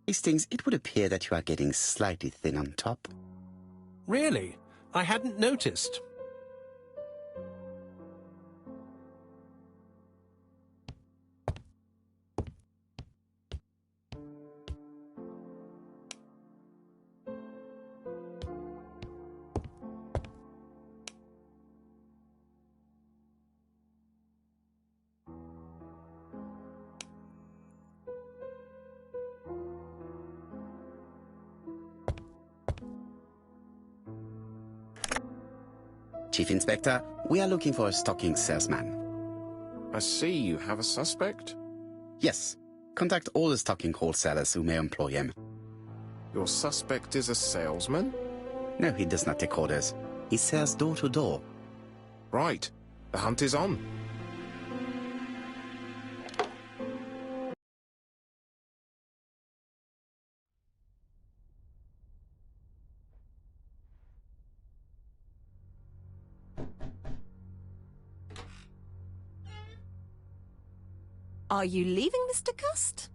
Hastings, it would appear that you are getting slightly thin on top. Really? I hadn't noticed. Chief Inspector, we are looking for a stocking salesman. I see you have a suspect. Yes. Contact all the stocking wholesalers who may employ him. Your suspect is a salesman? No, he does not take orders. He sells door to door. Right. The hunt is on. Are you leaving, Mr. Cust?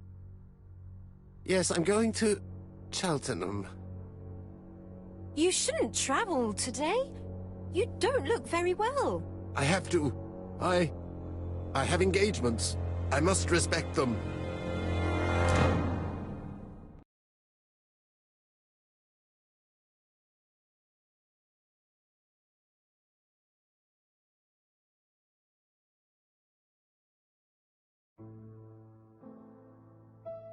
Yes, I'm going to Cheltenham. You shouldn't travel today. You don't look very well. I have to. I have engagements. I must respect them.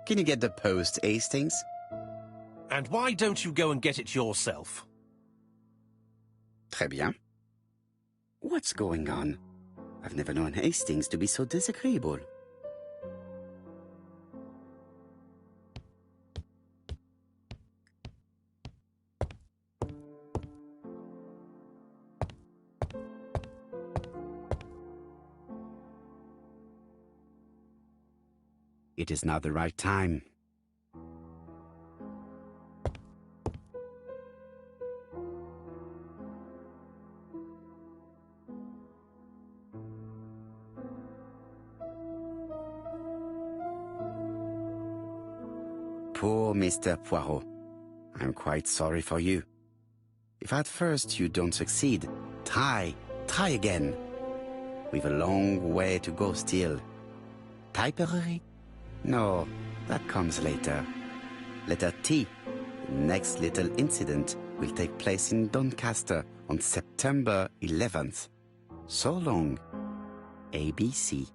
Can you get the post, Hastings? And why don't you go and get it yourself? Très bien. What's going on? I've never known Hastings to be so disagreeable. It is not the right time. Poor Mr. Poirot. I'm quite sorry for you. If at first you don't succeed, try again. We've a long way to go still. Typery? No, that comes later. Letter T. The next little incident will take place in Doncaster on September 11th. So long. ABC.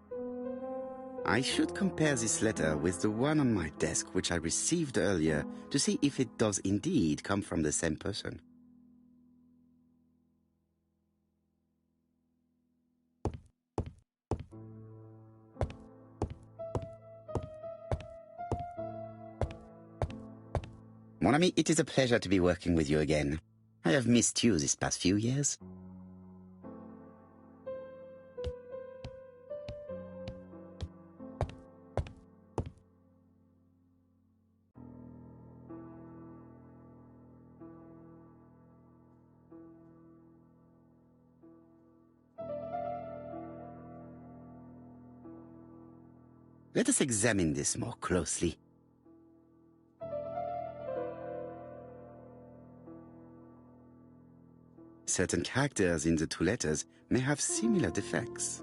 I should compare this letter with the one on my desk which I received earlier to see if it does indeed come from the same person. Mon ami, it is a pleasure to be working with you again. I have missed you this past few years. Let us examine this more closely. Certain characters in the two letters may have similar defects.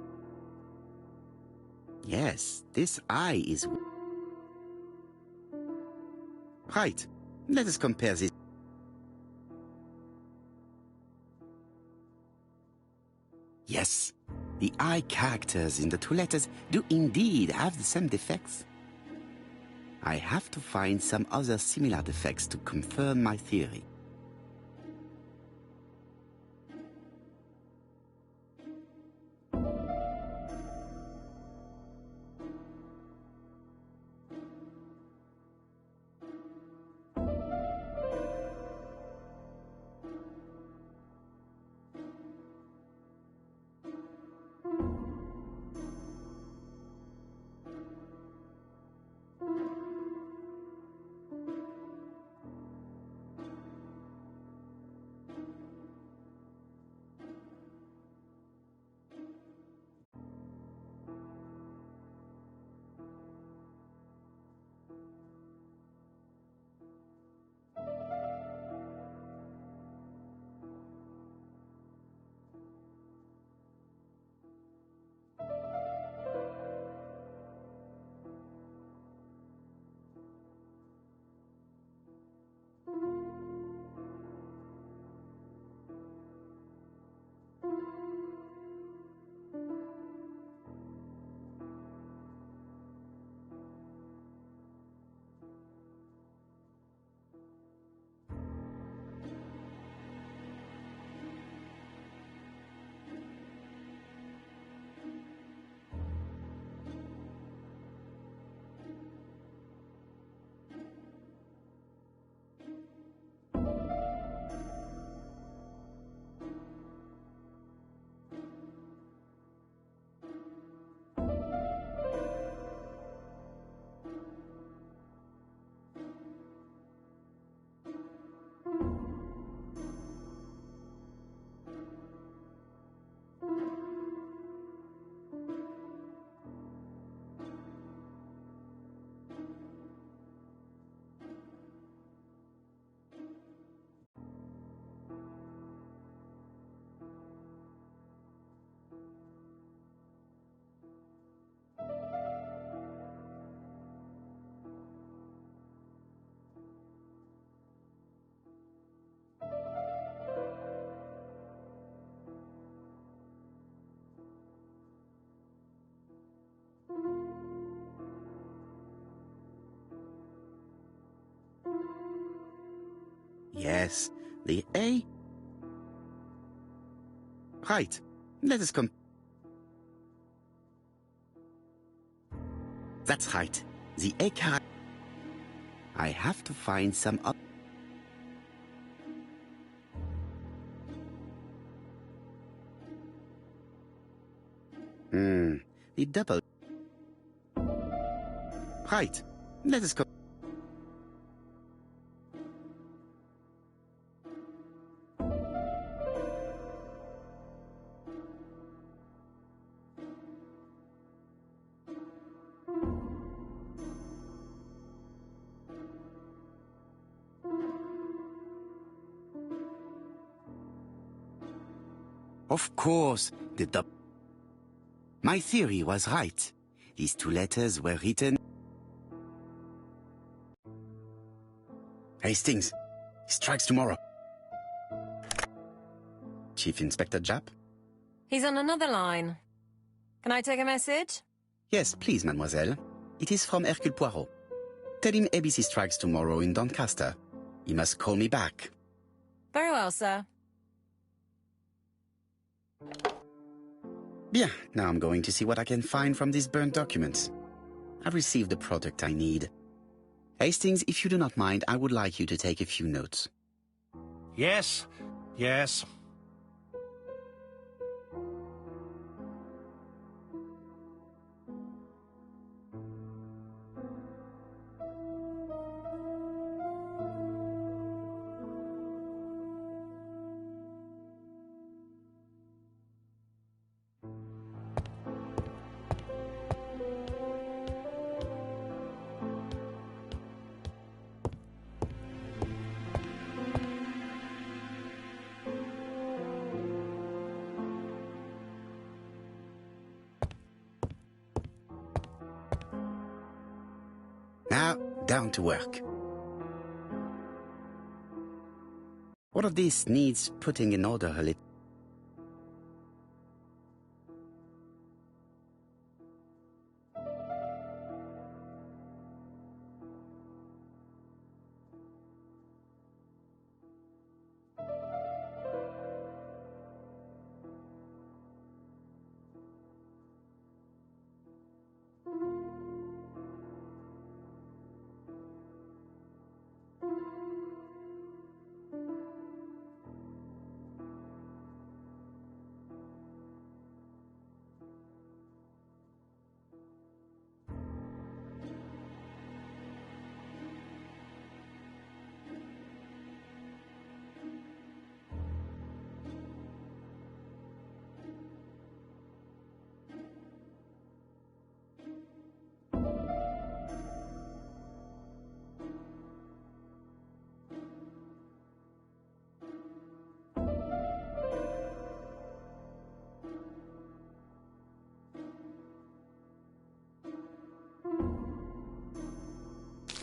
Yes, this I is... Right, let us compare this. Yes, the I characters in the two letters do indeed have the same defects. I have to find some other similar defects to confirm my theory. Yes, the A. Right. Let us come. That's right. The A car. I have to find some up. The double. Right. Let us go. Of course, the double. My theory was right. These two letters were written. Hastings, he strikes tomorrow. Chief Inspector Japp? He's on another line. Can I take a message? Yes, please, mademoiselle. It is from Hercule Poirot. Tell him ABC strikes tomorrow in Doncaster. He must call me back. Very well, sir. Bien, now I'm going to see what I can find from these burnt documents. I've received the product I need. Hastings, if you do not mind, I would like you to take a few notes. Yes, yes. Now, down to work. All of this needs putting in order a little.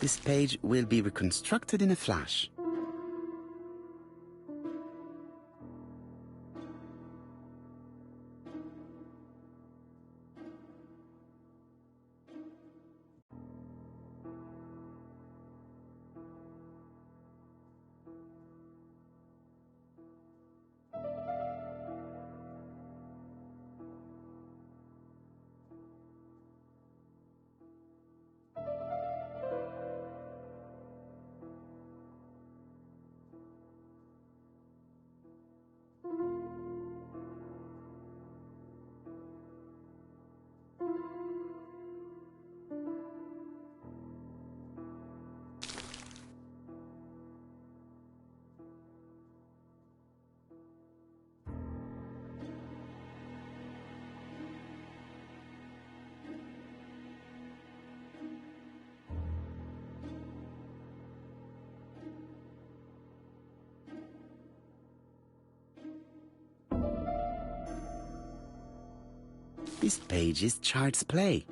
This page will be reconstructed in a flash. This page is Child's Play.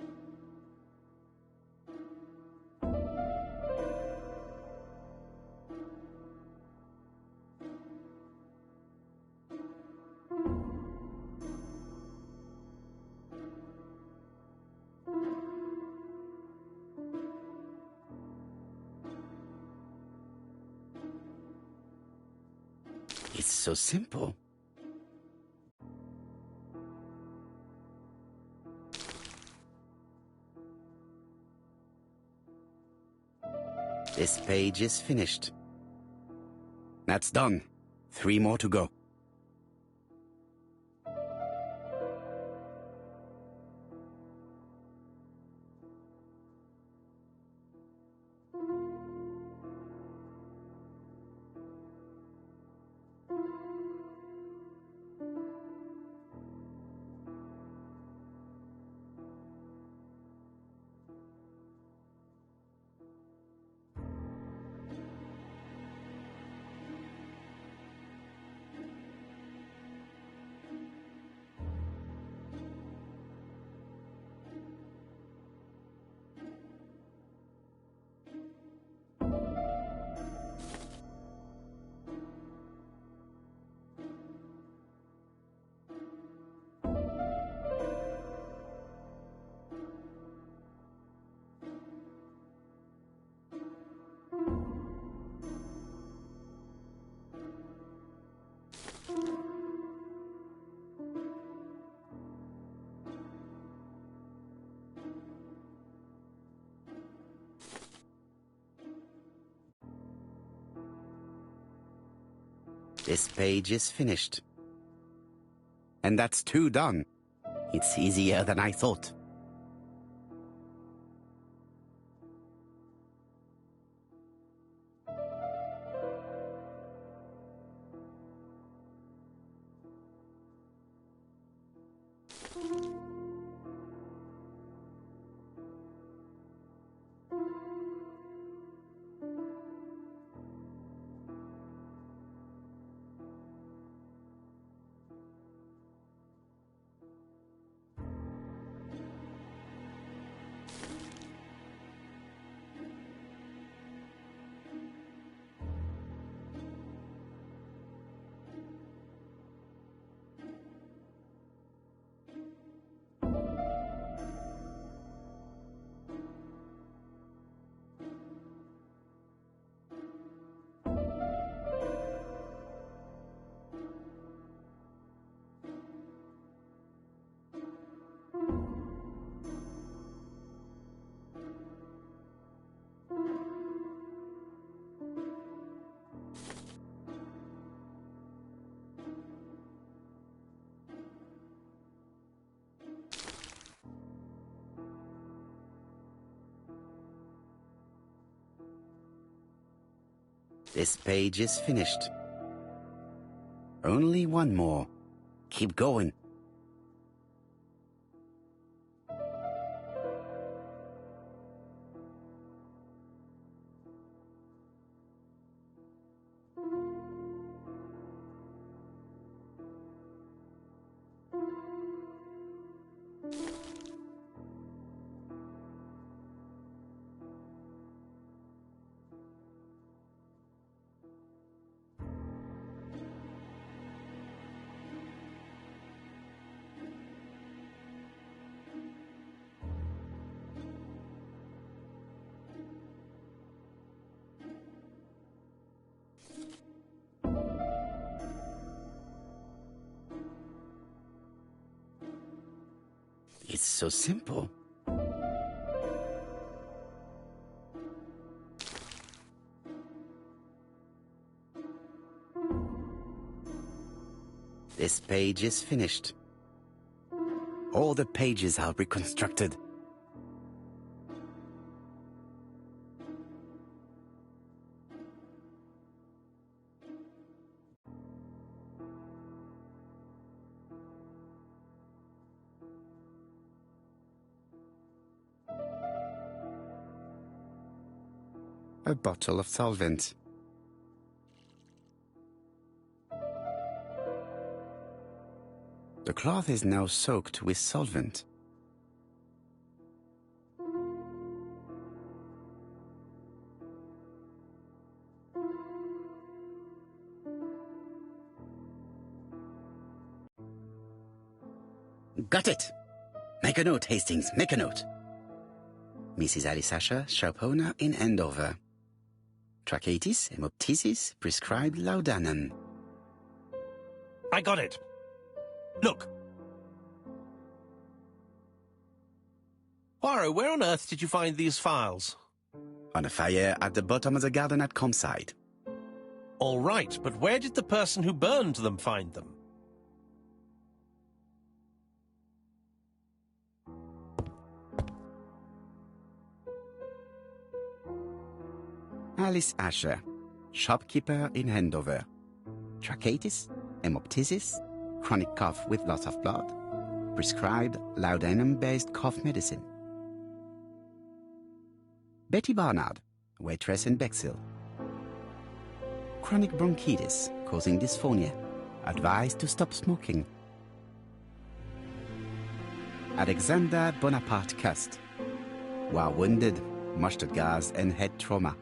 It's so simple. This page is finished. That's done. 3 more to go. This page is finished. And that's 2 done. It's easier than I thought. This page is finished. Only 1 more. Keep going. It's so simple. This page is finished. All the pages are reconstructed. A bottle of solvent. The cloth is now soaked with solvent. Got it! Make a note, Hastings, make a note. Mrs. Alice Asher, shop owner in Andover. Tracheitis, hemoptysis, prescribed laudanum. I got it. Look. Poirot, where on earth did you find these files? On a fire at the bottom of the garden at Campside. All right, but where did the person who burned them find them? Alice Asher, shopkeeper in Andover. Tracheitis, hemoptysis, chronic cough with loss of blood. Prescribed laudanum-based cough medicine. Betty Barnard, waitress in Bexhill. Chronic bronchitis causing dysphonia. Advised to stop smoking. Alexander Bonaparte Cust. War wounded, mustard gas and head trauma.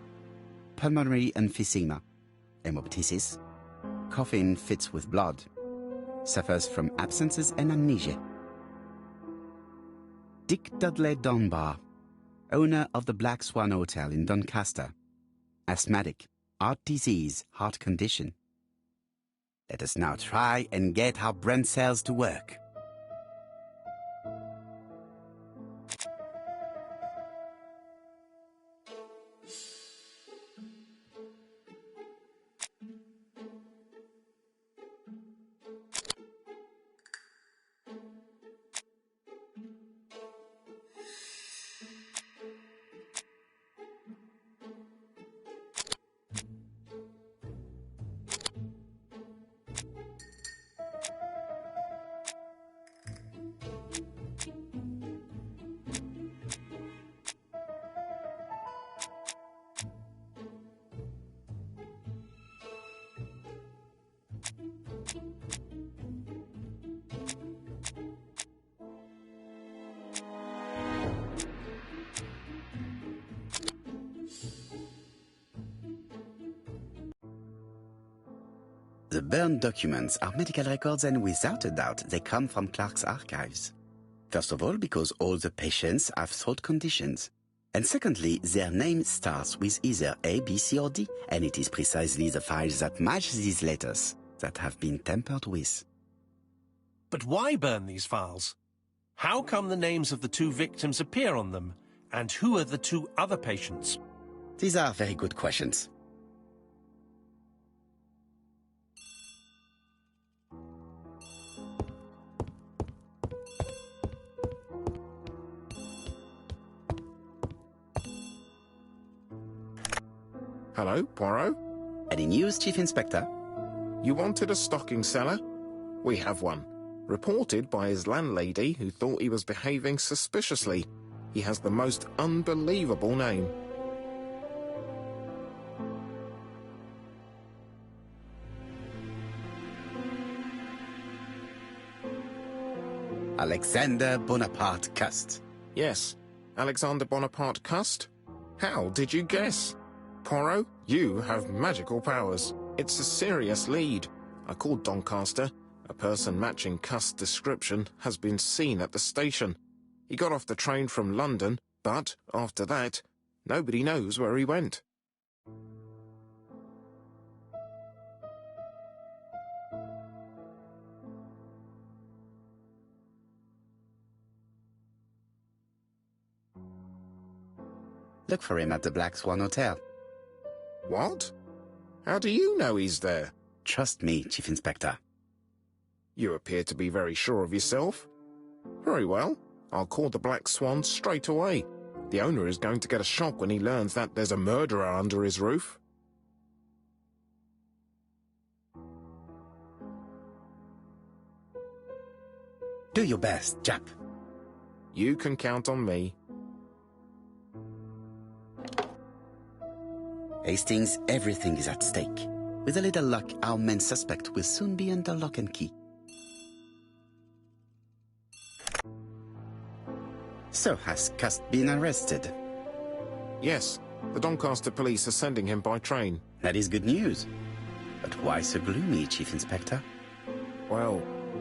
Pulmonary emphysema. Hemoptysis. Coughing fits with blood. Suffers from absences and amnesia. Dick Dudley Dunbar, owner of the Black Swan Hotel in Doncaster. Asthmatic, heart disease, heart condition. Let us now try and get our brain cells to work. The burned documents are medical records, and without a doubt they come from Clark's archives. First of all, because all the patients have throat conditions. And secondly, their name starts with either A, B, C or D, and it is precisely the files that match these letters that have been tampered with. But why burn these files? How come the names of the two victims appear on them? And who are the two other patients? These are very good questions. Hello, Poirot? Any news, Chief Inspector? You wanted a stocking seller? We have one. Reported by his landlady, who thought he was behaving suspiciously. He has the most unbelievable name. Alexander Bonaparte Cust. Yes, Alexander Bonaparte Cust? How did you guess? Poirot, you have magical powers. It's a serious lead. I called Doncaster. A person matching Cust's description has been seen at the station. He got off the train from London, but after that, nobody knows where he went. Look for him at the Black Swan Hotel. What? How do you know he's there? Trust me, Chief Inspector. You appear to be very sure of yourself. Very well. I'll call the Black Swan straight away. The owner is going to get a shock when he learns that there's a murderer under his roof. Do your best, Jap. You can count on me. Hastings, everything is at stake. With a little luck, our main suspect will soon be under lock and key. So, has Cust been arrested? Yes, the Doncaster police are sending him by train. That is good news. But why so gloomy, Chief Inspector? Well,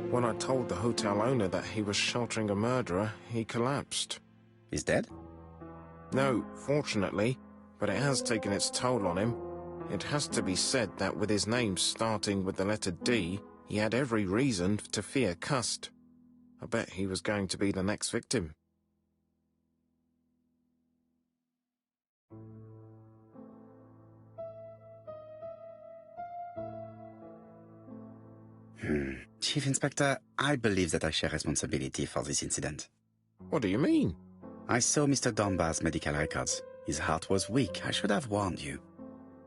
when I told the hotel owner that he was sheltering a murderer, he collapsed. He's dead? No, fortunately, but it has taken its toll on him. It has to be said that with his name starting with the letter D, he had every reason to fear Cust. I bet he was going to be the next victim. Chief Inspector, I believe that I share responsibility for this incident. What do you mean? I saw Mr. Dunbar's medical records. His heart was weak. I should have warned you.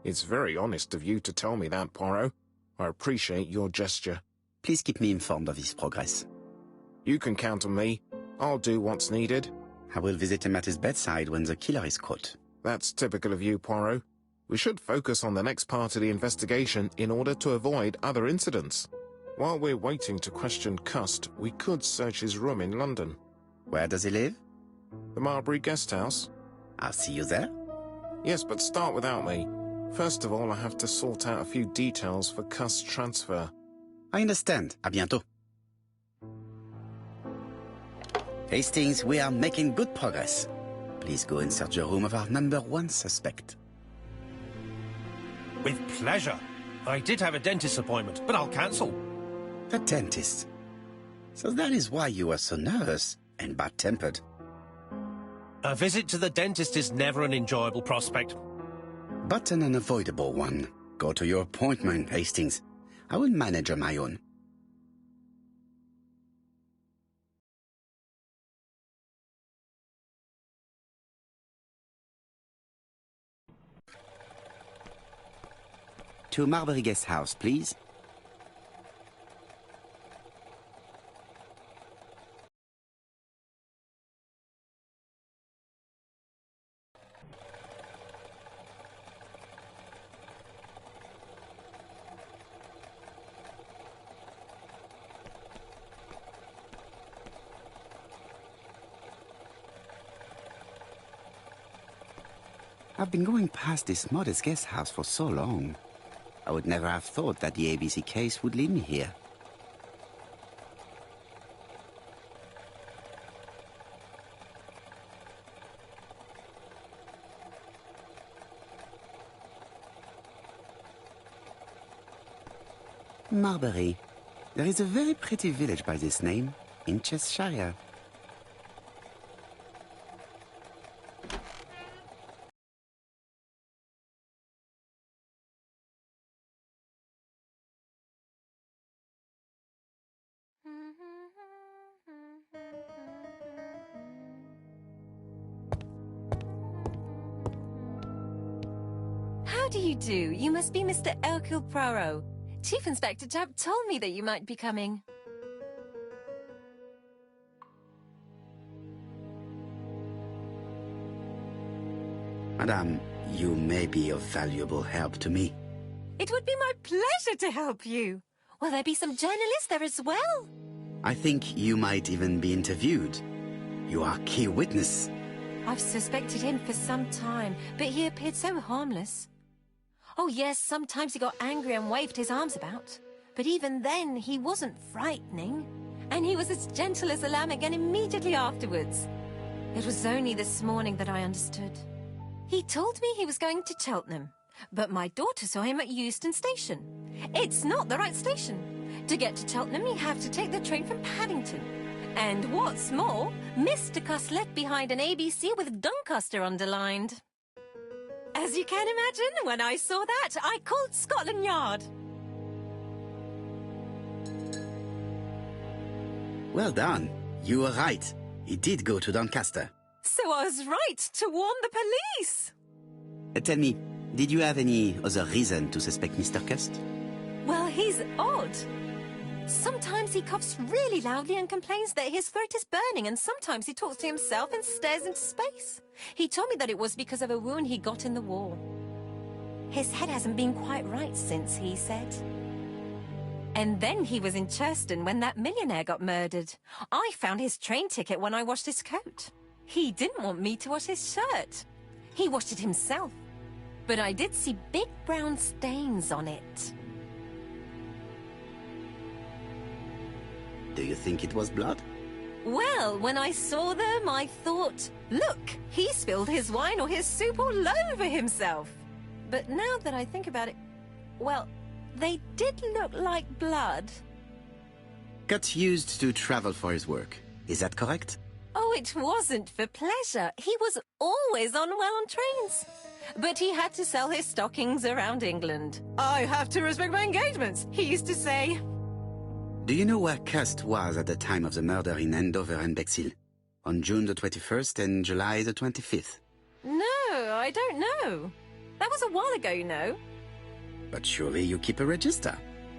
It's very honest of you to tell me that, Poirot. I appreciate your gesture. Please keep me informed of his progress. You can count on me. I'll do what's needed. I will visit him at his bedside when the killer is caught. That's typical of you, Poirot. We should focus on the next part of the investigation in order to avoid other incidents. While we're waiting to question Cust, we could search his room in London. Where does he live? The Marbury Guest House? I'll see you there. Yes, but start without me. First of all, I have to sort out a few details for Cust's transfer. I understand. À bientôt. Hastings, we are making good progress. Please go and search the room of our #1 suspect. With pleasure. I did have a dentist appointment, but I'll cancel. The dentist. So that is why you were so nervous and bad-tempered. A visit to the dentist is never an enjoyable prospect. But an unavoidable one. Go to your appointment, Hastings. I will manage on my own. To Marbury Guest House, please. I've been going past this modest guest house for so long. I would never have thought that the ABC case would lead me here. Marbury. There is a very pretty village by this name, in Cheshire. How do you do? You must be Mr. Hercule Poirot. Chief Inspector Jupp told me that you might be coming. Madame, you may be of valuable help to me. It would be my pleasure to help you. Will there be some journalists there as well? I think you might even be interviewed. You are a key witness. I've suspected him for some time, but he appeared so harmless. Oh yes, sometimes he got angry and waved his arms about. But even then, he wasn't frightening. And he was as gentle as a lamb again immediately afterwards. It was only this morning that I understood. He told me he was going to Cheltenham, but my daughter saw him at Euston Station. It's not the right station. To get to Cheltenham, you have to take the train from Paddington. And what's more, Mr. Cust left behind an ABC with Doncaster underlined. As you can imagine, when I saw that, I called Scotland Yard. Well done. You were right. He did go to Doncaster. So I was right to warn the police. Tell me, did you have any other reason to suspect Mr. Cust? Well, he's odd. Sometimes he coughs really loudly and complains that his throat is burning, and sometimes he talks to himself and stares into space. He told me that it was because of a wound he got in the war. His head hasn't been quite right since, he said. And then he was in Churston when that millionaire got murdered. I found his train ticket when I washed his coat. He didn't want me to wash his shirt. He washed it himself. But I did see big brown stains on it. Do you think it was blood? Well, when I saw them, I thought, look, he spilled his wine or his soup all over himself. But now that I think about it, well, they did look like blood. Got used to travel for his work. Is that correct? Oh, it wasn't for pleasure. He was always unwell on trains. But he had to sell his stockings around England. I have to respect my engagements, he used to say. Do you know where Cust was at the time of the murder in Andover and Bexhill? On June the 21st and July the 25th? No, I don't know. That was a while ago, you know. But surely you keep a register.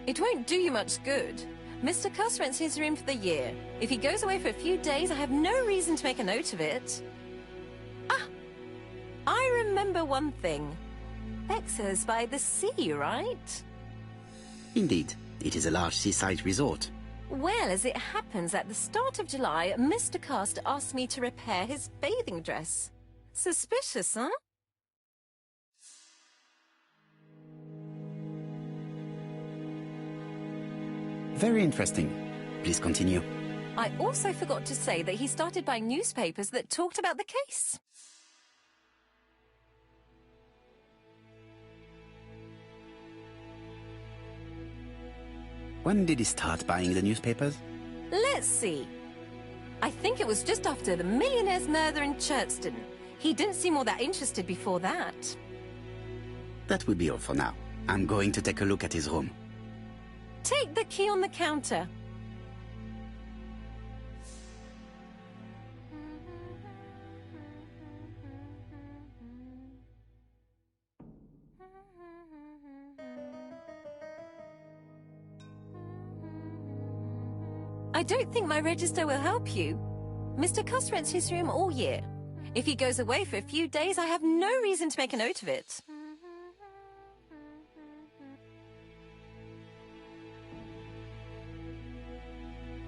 It won't do you much good. Mr. Cuss rents his room for the year. If he goes away for a few days, I have no reason to make a note of it. Ah, I remember one thing. Bexhurst by the sea, right? Indeed, it is a large seaside resort. Well, as it happens, at the start of July, Mr. Cast asked me to repair his bathing dress. Suspicious, huh? Very interesting. Please continue. I also forgot to say that he started buying newspapers that talked about the case. When did he start buying the newspapers? Let's see. I think it was just after the millionaire's murder in Churchton. He didn't seem all that interested before that. That will be all for now. I'm going to take a look at his room. Take the key on the counter. I don't think my register will help you. Mr. Cuss rents his room all year. If he goes away for a few days, I have no reason to make a note of it.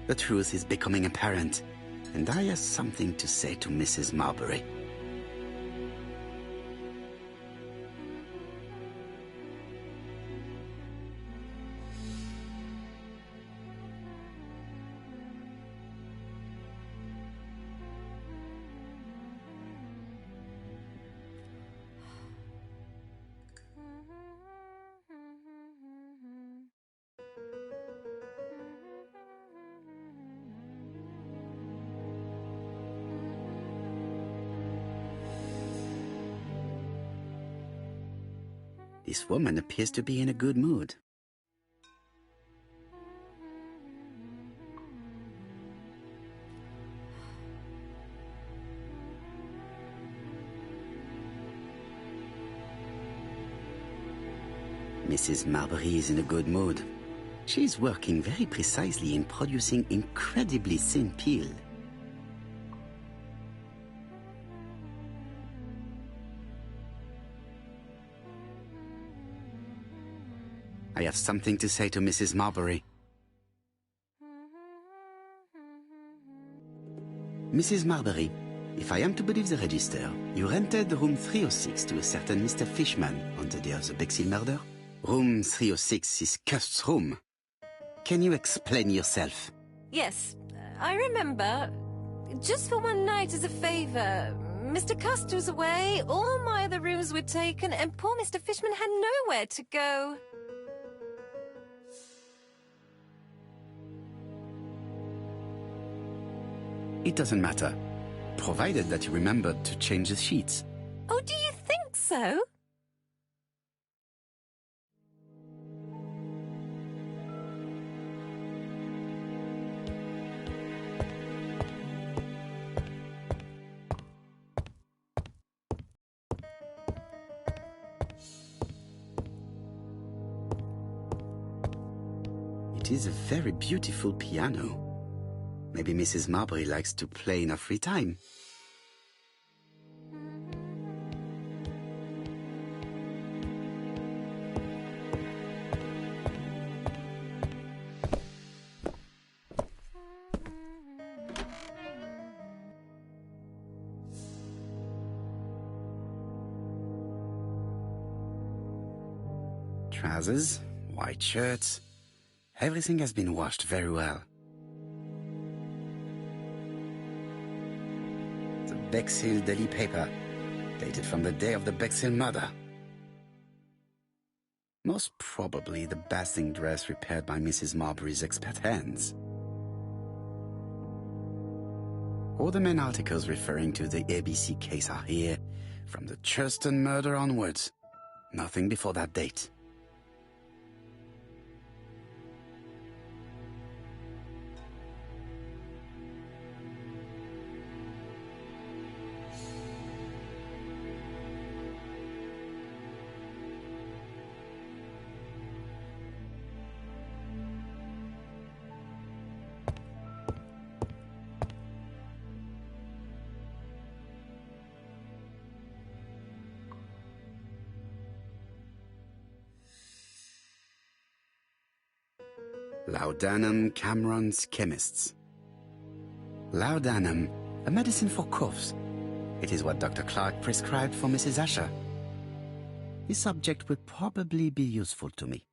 The truth is becoming apparent, and I have something to say to Mrs. Marbury. This woman appears to be in a good mood. Mrs. Marbury is in a good mood. She is working very precisely in producing incredibly thin peel. I have something to say to Mrs. Marbury. Mrs. Marbury, if I am to believe the register, you rented room 306 to a certain Mr. Fishman on the day of the Bexhill murder? Room 306 is Cust's room. Can you explain yourself? Yes, I remember. Just for one night as a favor. Mr. Cust was away, all my other rooms were taken, and poor Mr. Fishman had nowhere to go. It doesn't matter, provided that you remembered to change the sheets. Oh, do you think so? It is a very beautiful piano. Maybe Mrs. Marbury likes to play in her free time. trousers, white shirts. Everything has been washed very well. The Bexhill daily paper, dated from the day of the Bexhill murder. Most probably the bathing dress repaired by Mrs. Marbury's expert hands. All the main articles referring to the ABC case are here, from the Churston murder onwards. Nothing before that date. Laudanum Cameron's Chemists. Laudanum, a medicine for coughs. It is what Dr. Clark prescribed for Mrs. Asher. This subject will probably be useful to me.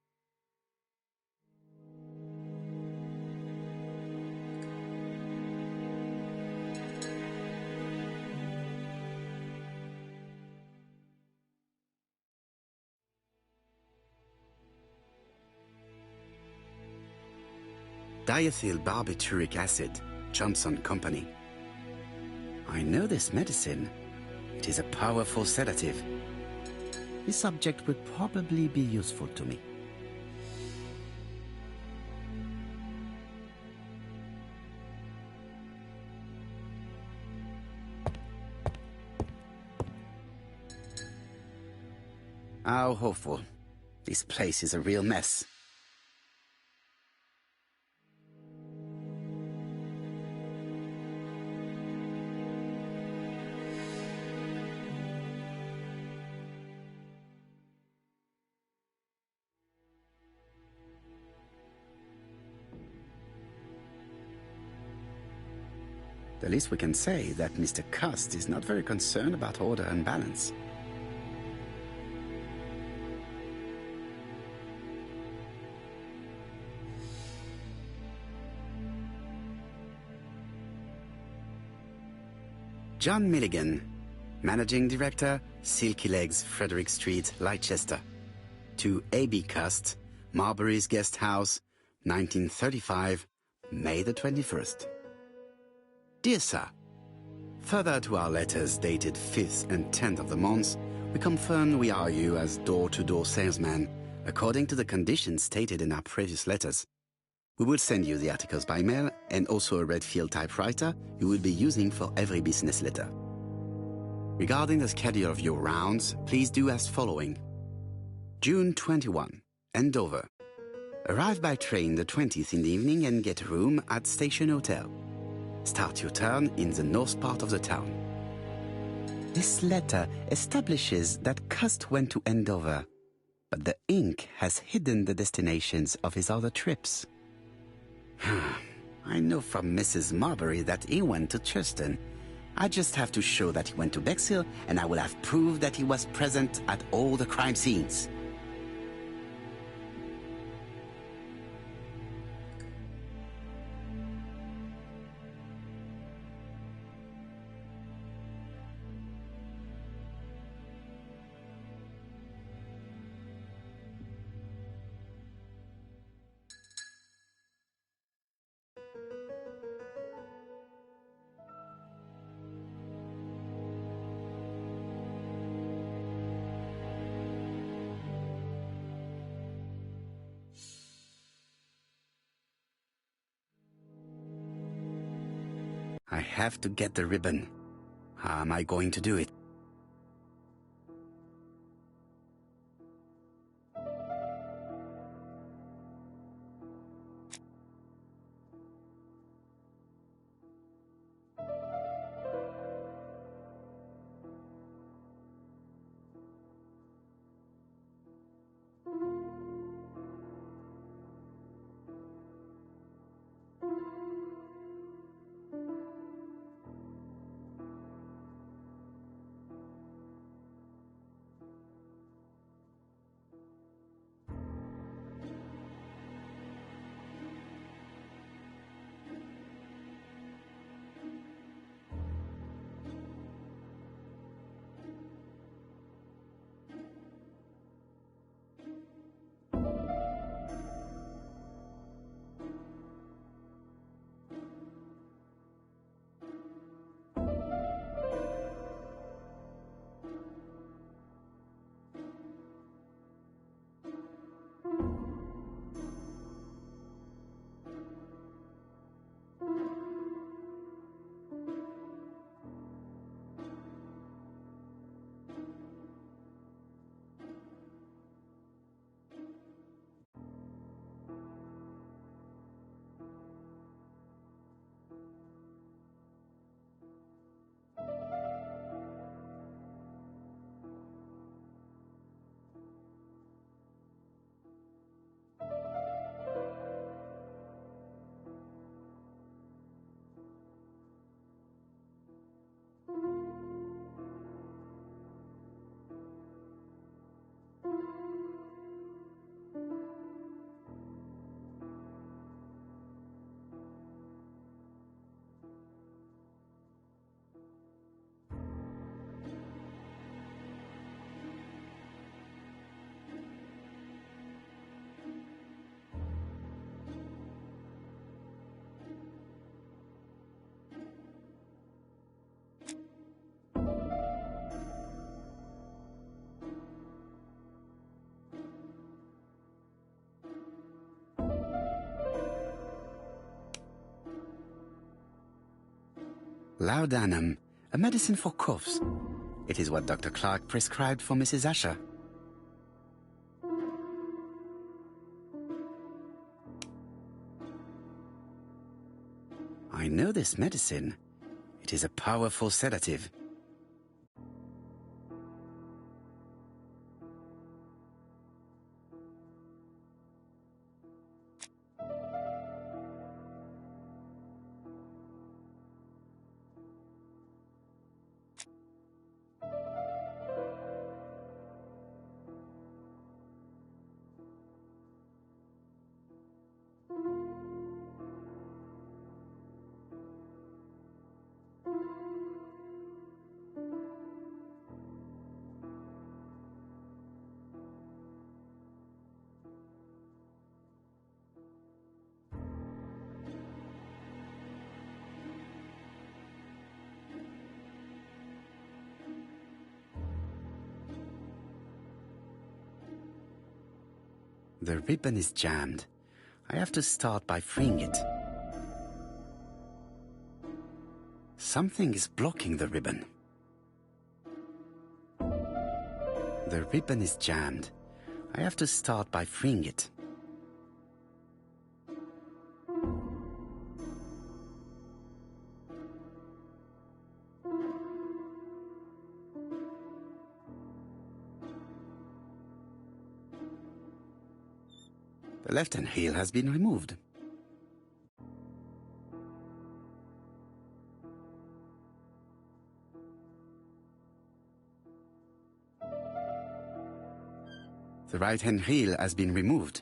Diethyl barbituric acid, Johnson Company. I know this medicine. It is a powerful sedative. This subject will probably be useful to me. How hopeful. This place is a real mess. The least we can say that Mr. Cust is not very concerned about order and balance. John Milligan, Managing Director, Silky Legs, Frederick Street, Leicester. To A.B. Cust, Marbury's Guest House, 1935, May the 21st. Dear Sir, further to our letters dated 5th and 10th of the month, we confirm we are you as door-to-door salesman, according to the conditions stated in our previous letters. We will send you the articles by mail and also a Redfield typewriter you will be using for every business letter. Regarding the schedule of your rounds, please do as following. June 21, Andover. Arrive by train the 20th in the evening and get a room at Station Hotel. Start your turn in the north part of the town. This letter establishes that Cust went to Andover, but the ink has hidden the destinations of his other trips. I know from Mrs. Marbury that he went to Churston. I just have to show that he went to Bexhill, and I will have proved that he was present at all the crime scenes. I have to get the ribbon. How am I going to do it? Laudanum, a medicine for coughs. It is what Dr. Clark prescribed for Mrs. Asher. I know this medicine. It is a powerful sedative. The ribbon is jammed. I have to start by freeing it. Something is blocking the ribbon. The ribbon is jammed. I have to start by freeing it. The left-hand heel has been removed. The right-hand heel has been removed.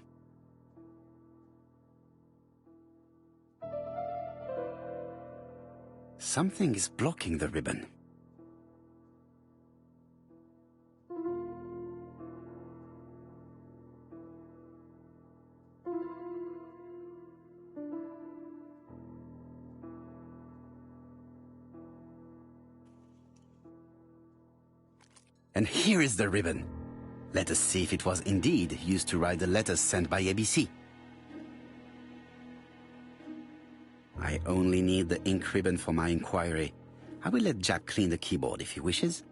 Something is blocking the ribbon. And here is the ribbon. Let us see if it was indeed used to write the letters sent by ABC. I only need the ink ribbon for my inquiry. I will let Jack clean the keyboard if he wishes.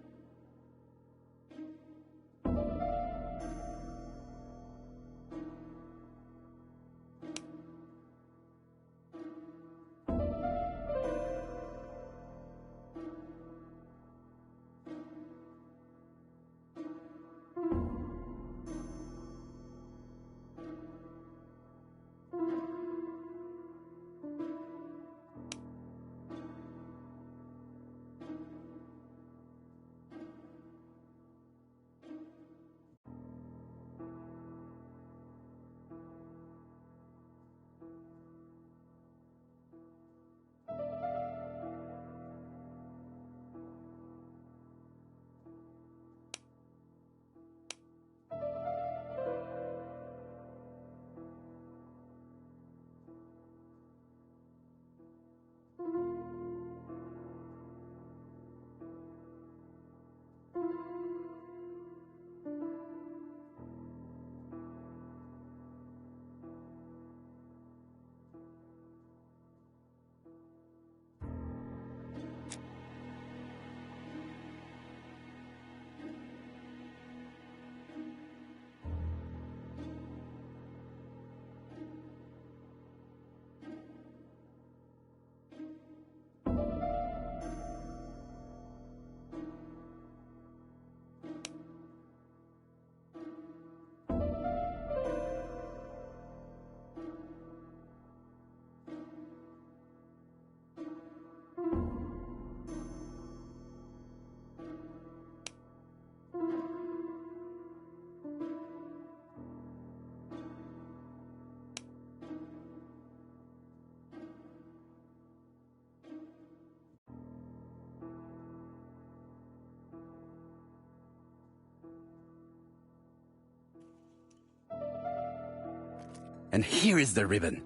And here is the ribbon.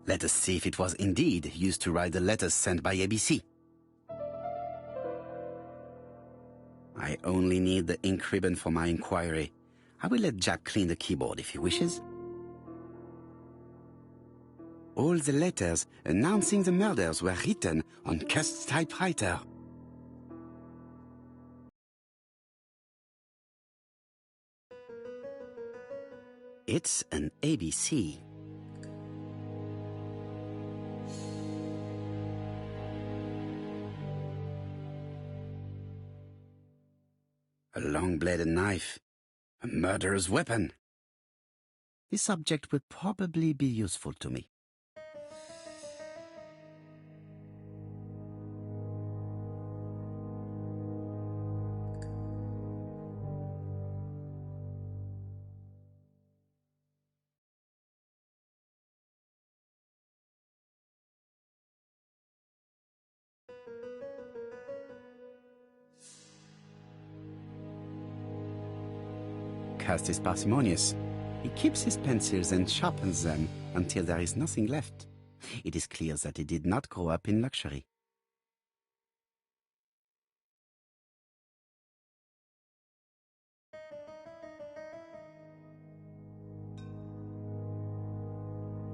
Let us see if it was indeed used to write the letters sent by ABC. I only need the ink ribbon for my inquiry. I will let Jack clean the keyboard if he wishes. All the letters announcing the murders were written on Cust's typewriter. It's an ABC. A long-bladed knife. A murderer's weapon. This object will probably be useful to me. Cust is parsimonious. He keeps his pencils and sharpens them until there is nothing left. It is clear that he did not grow up in luxury.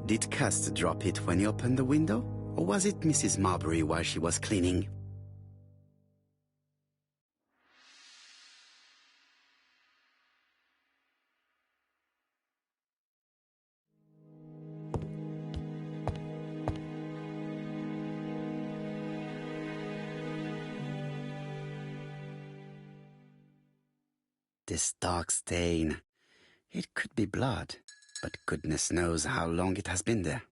Did Cust drop it when he opened the window? Or was it Mrs. Marbury while she was cleaning? This dark stain. It could be blood, but goodness knows how long it has been there.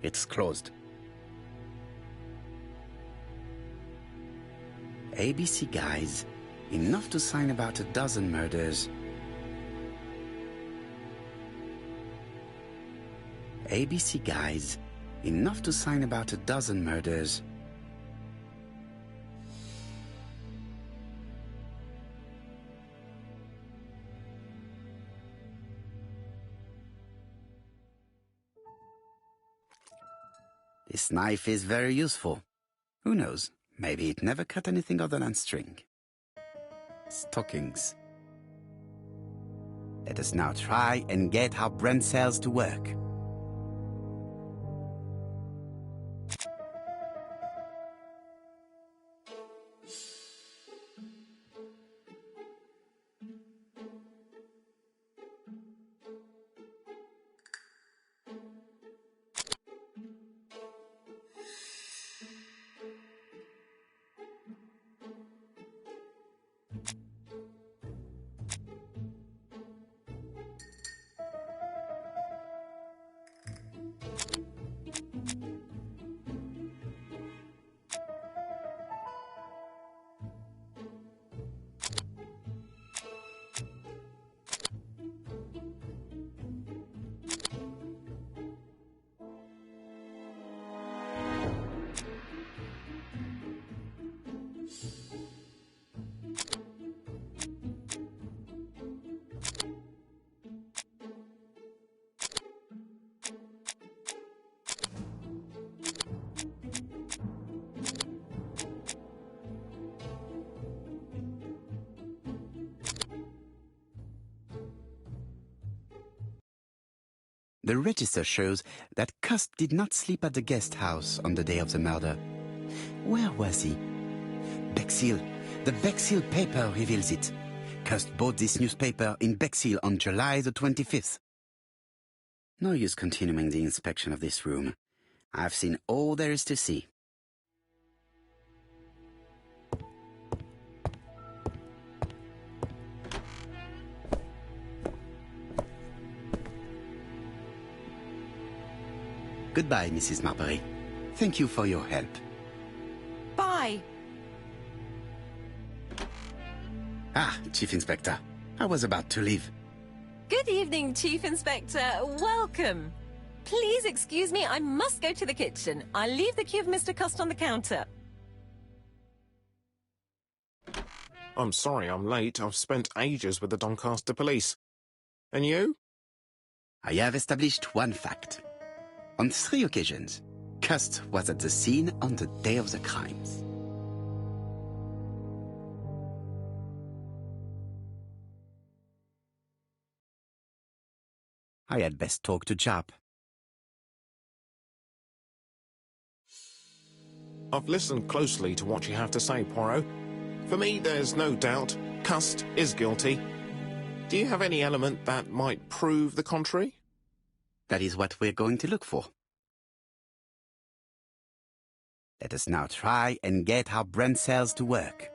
It's closed. ABC guys, enough to sign about a dozen murders. ABC guys, enough to sign about a dozen murders. This knife is very useful. Who knows? Maybe it never cut anything other than string. Stockings. Let us now try and get our brain cells to work. The register shows that Cust did not sleep at the guest house on the day of the murder. Where was he? Bexhill. The Bexhill paper reveals it. Cust bought this newspaper in Bexhill on July the 25th. No use continuing the inspection of this room. I've seen all there is to see. Goodbye, Mrs. Marbury. Thank you for your help. Bye. Ah, Chief Inspector. I was about to leave. Good evening, Chief Inspector. Welcome. Please excuse me, I must go to the kitchen. I'll leave the key of Mr. Cust on the counter. I'm sorry I'm late. I've spent ages with the Doncaster police. And you? I have established one fact. On 3 occasions, Cust was at the scene on the day of the crimes. I had best talk to Jap. I've listened closely to what you have to say, Poirot. For me, there's no doubt Cust is guilty. Do you have any element that might prove the contrary? That is what we're going to look for. Let us now try and get our brain cells to work.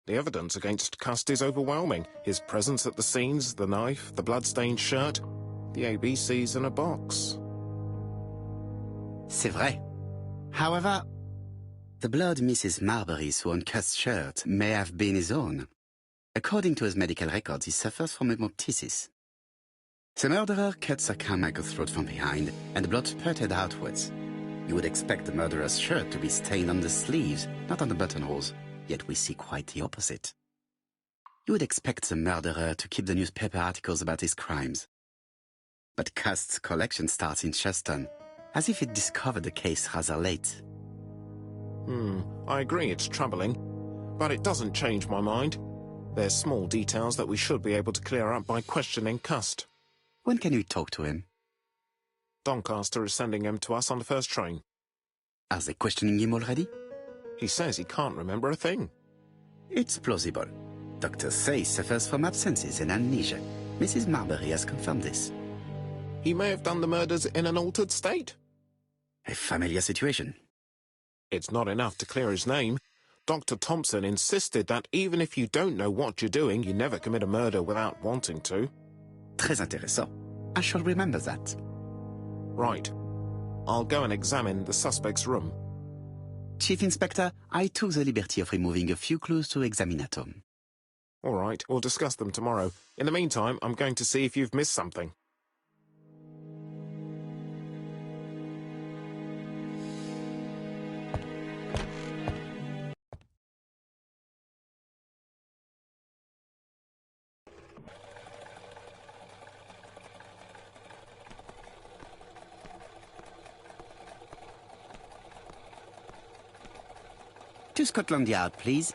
The evidence against Cust is overwhelming. His presence at the scenes, the knife, the blood-stained shirt, the ABCs in a box. C'est vrai. However, the blood Mrs. Marbury saw on Cust's shirt may have been his own. According to his medical records, he suffers from hemoptysis. The murderer cut Sir Carmichael's throat from behind, and the blood spurted outwards. You would expect the murderer's shirt to be stained on the sleeves, not on the buttonholes, yet we see quite the opposite. You would expect the murderer to keep the newspaper articles about his crimes. But Cust's collection starts in Xythorn, as if it discovered the case rather late. I agree it's troubling, but it doesn't change my mind. There's small details that we should be able to clear up by questioning Cust. When can we talk to him? Doncaster is sending him to us on the first train. Are they questioning him already? He says he can't remember a thing. It's plausible. Doctors say he suffers from absences and amnesia. Mrs. Marbury has confirmed this. He may have done the murders in an altered state. A familiar situation. It's not enough to clear his name. Dr. Thompson insisted that even if you don't know what you're doing, you never commit a murder without wanting to. Très intéressant. I shall remember that. Right. I'll go and examine the suspect's room. Chief Inspector, I took the liberty of removing a few clues to examinatum. All right, we'll discuss them tomorrow. In the meantime, I'm going to see if you've missed something. To Scotland Yard, please.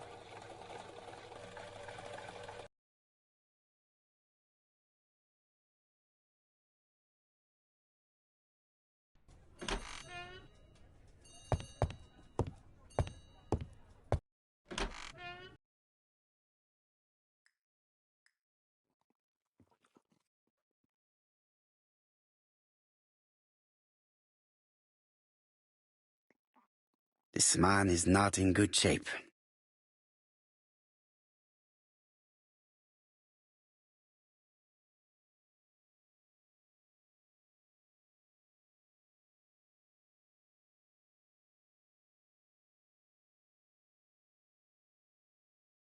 This man is not in good shape.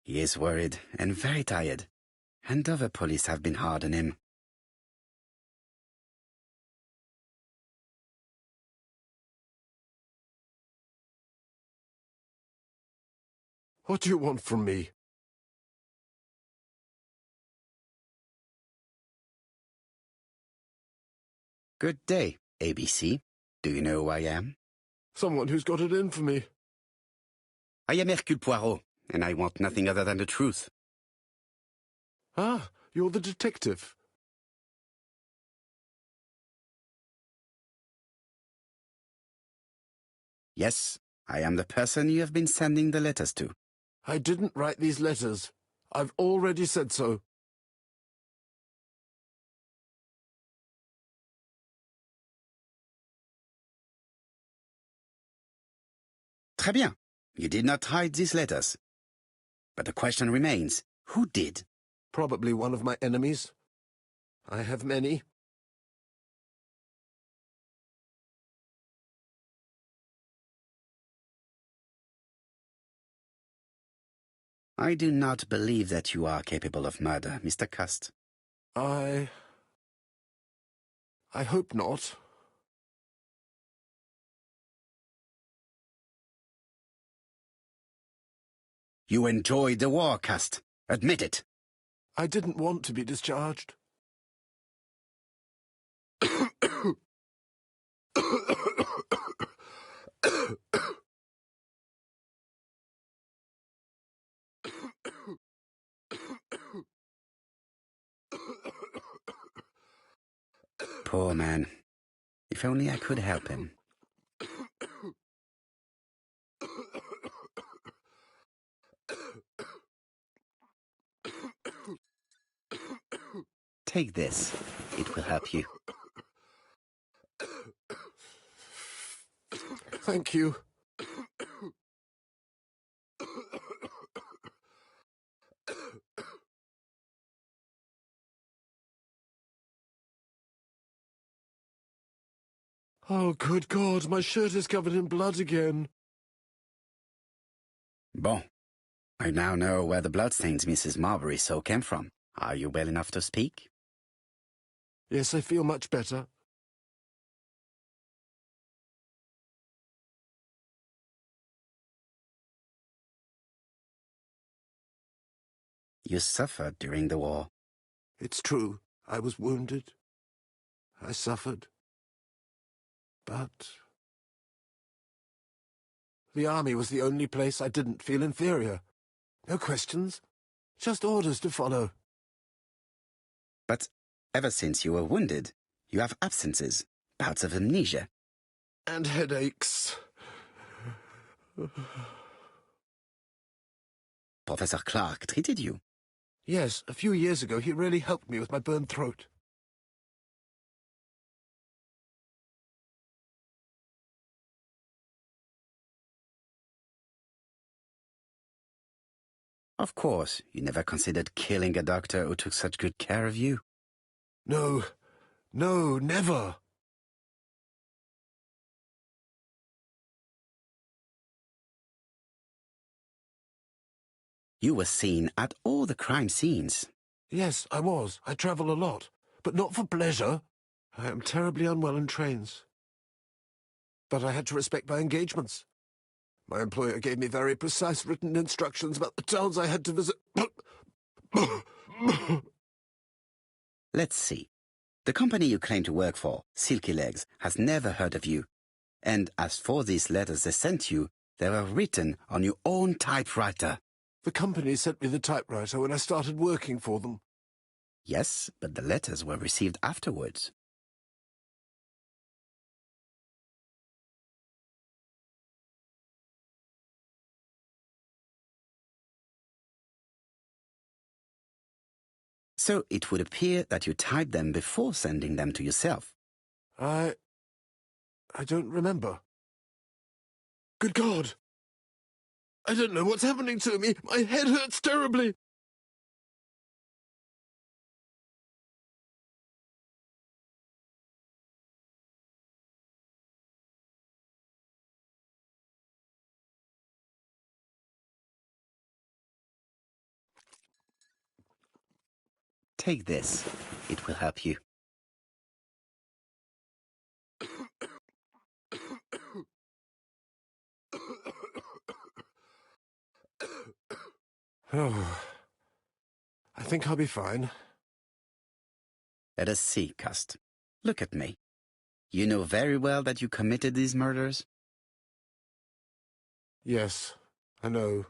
He is worried and very tired, and other police have been hard on him. What do you want from me? Good day, ABC. Do you know who I am? Someone who's got it in for me. I am Hercule Poirot, and I want nothing other than the truth. Ah, you're the detective. Yes, I am the person you have been sending the letters to. I didn't write these letters. I've already said so. Très bien. You did not hide these letters. But the question remains, who did? Probably one of my enemies. I have many. I do not believe that you are capable of murder, Mr. Cust. I hope not. You enjoyed the war, Cust. Admit it. I didn't want to be discharged. Poor man. If only I could help him. Take this. It will help you. Thank you. Oh, good God, my shirt is covered in blood again. Bon. I now know where the bloodstains Mrs. Marbury saw came from. Are you well enough to speak? Yes, I feel much better. You suffered during the war. It's true. I was wounded. I suffered. But the army was the only place I didn't feel inferior. No questions. Just orders to follow. But ever since you were wounded, you have absences, bouts of amnesia. And headaches. Professor Clark treated you. Yes, a few years ago he really helped me with my burned throat. Of course, you never considered killing a doctor who took such good care of you. No, never. You were seen at all the crime scenes. Yes, I was. I travel a lot, but not for pleasure. I am terribly unwell in trains. But I had to respect my engagements. My employer gave me very precise written instructions about the towns I had to visit. Let's see. The company you claim to work for, Silky Legs, has never heard of you. And as for these letters they sent you, they were written on your own typewriter. The company sent me the typewriter when I started working for them. Yes, but the letters were received afterwards. So it would appear that you typed them before sending them to yourself. I don't remember. Good God! I don't know what's happening to me. My head hurts terribly. Take this. It will help you. Oh, I think I'll be fine. Let us see, Cust. Look at me. You know very well that you committed these murders? Yes, I know.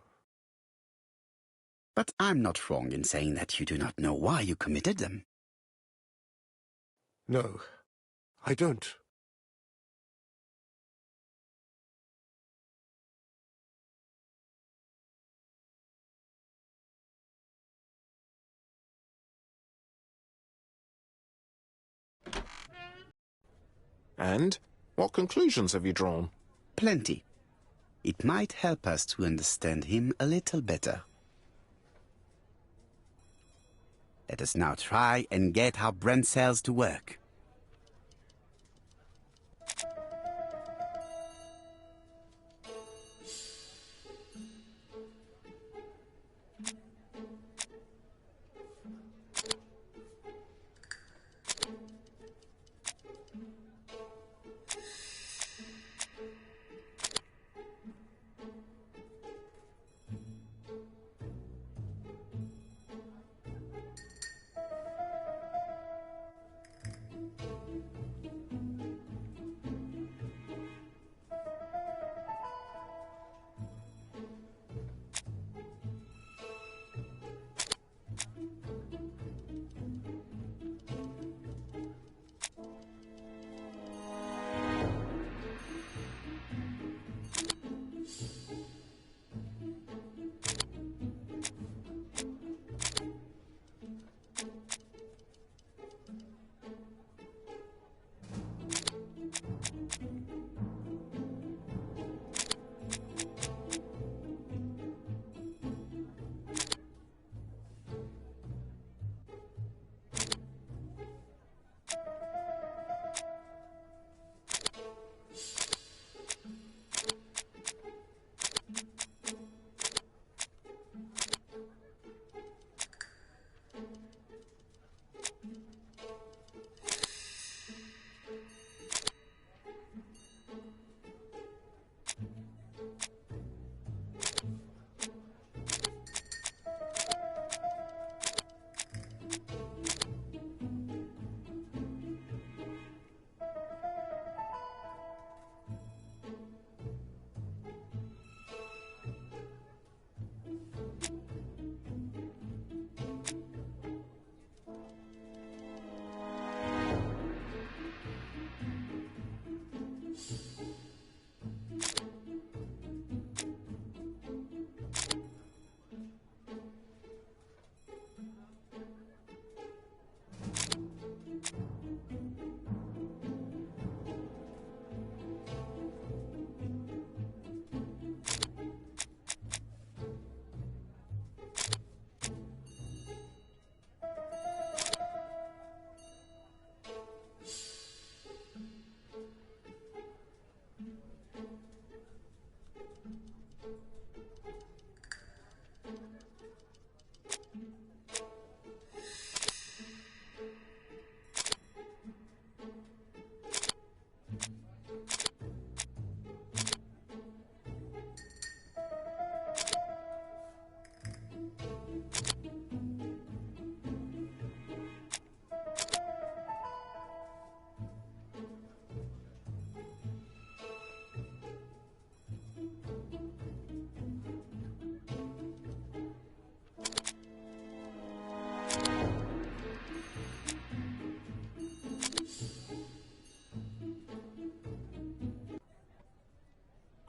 But I'm not wrong in saying that you do not know why you committed them. No, I don't. And what conclusions have you drawn? Plenty. It might help us to understand him a little better. Let us now try and get our brain cells to work.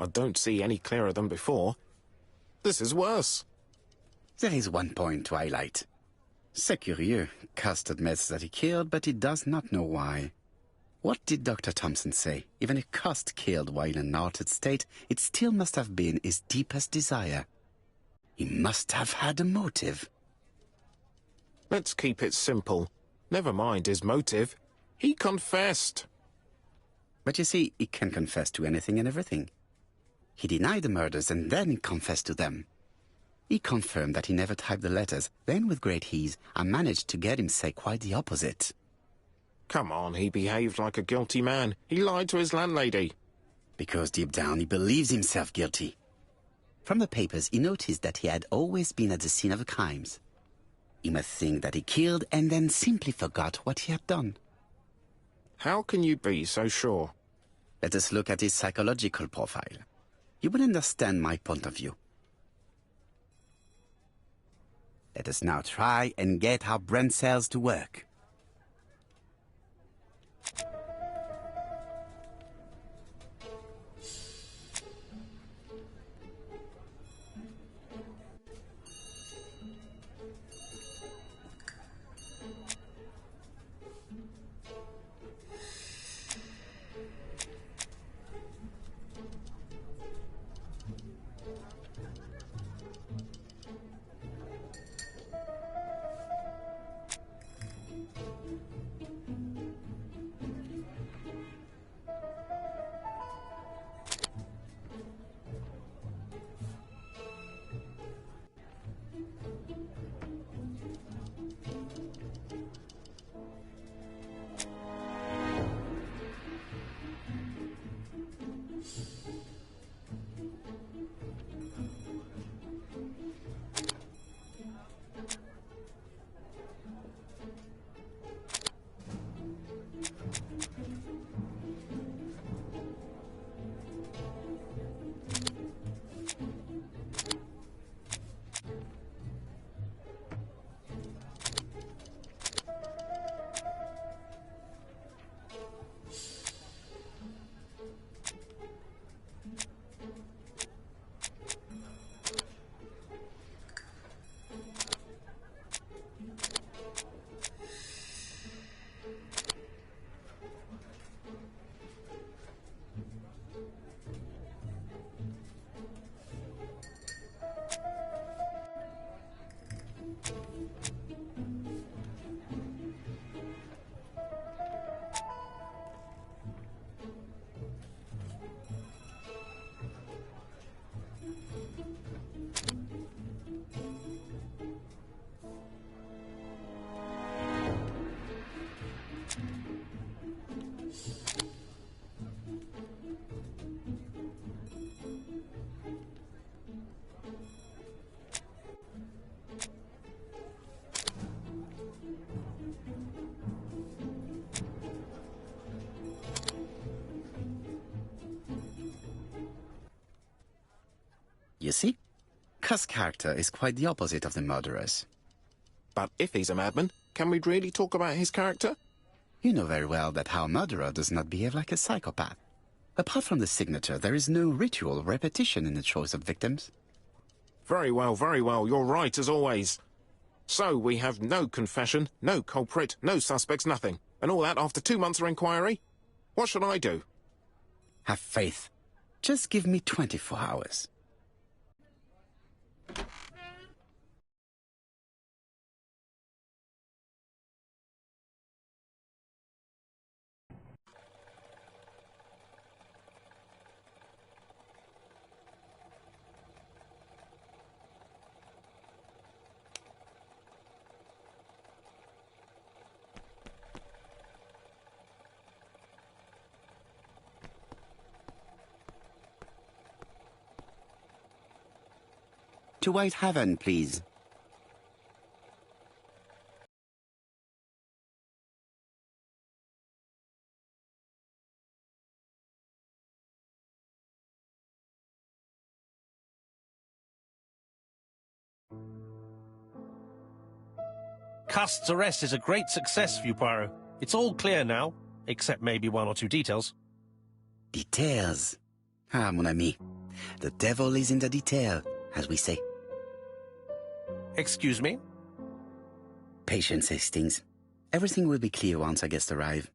I don't see any clearer than before. This is worse. There is one point to highlight. C'est curieux. Cust admits that he killed, but he does not know why. What did Dr. Thompson say? Even if Cust killed while in an altered state, it still must have been his deepest desire. He must have had a motive. Let's keep it simple. Never mind his motive. He confessed. But you see, he can confess to anything and everything. He denied the murders and then confessed to them. He confirmed that he never typed the letters. Then, with great ease, I managed to get him say quite the opposite. Come on, he behaved like a guilty man. He lied to his landlady. Because deep down he believes himself guilty. From the papers, he noticed that he had always been at the scene of the crimes. He must think that he killed and then simply forgot what he had done. How can you be so sure? Let us look at his psychological profile. You will understand my point of view. Let us now try and get our brain cells to work. You see? Cust's character is quite the opposite of the murderer's. But if he's a madman, can we really talk about his character? You know very well that our murderer does not behave like a psychopath. Apart from the signature, there is no ritual or repetition in the choice of victims. Very well, you're right as always. So we have no confession, no culprit, no suspects, nothing. And all that after 2 months of inquiry? What should I do? Have faith. Just give me 24 hours. To White Haven, please. Cust's arrest is a great success for you, Poirot. It's all clear now, except maybe 1 or 2 details. Details. Ah, mon ami. The devil is in the detail, as we say. Excuse me? Patience, Hastings. Everything will be clear once our guests arrive.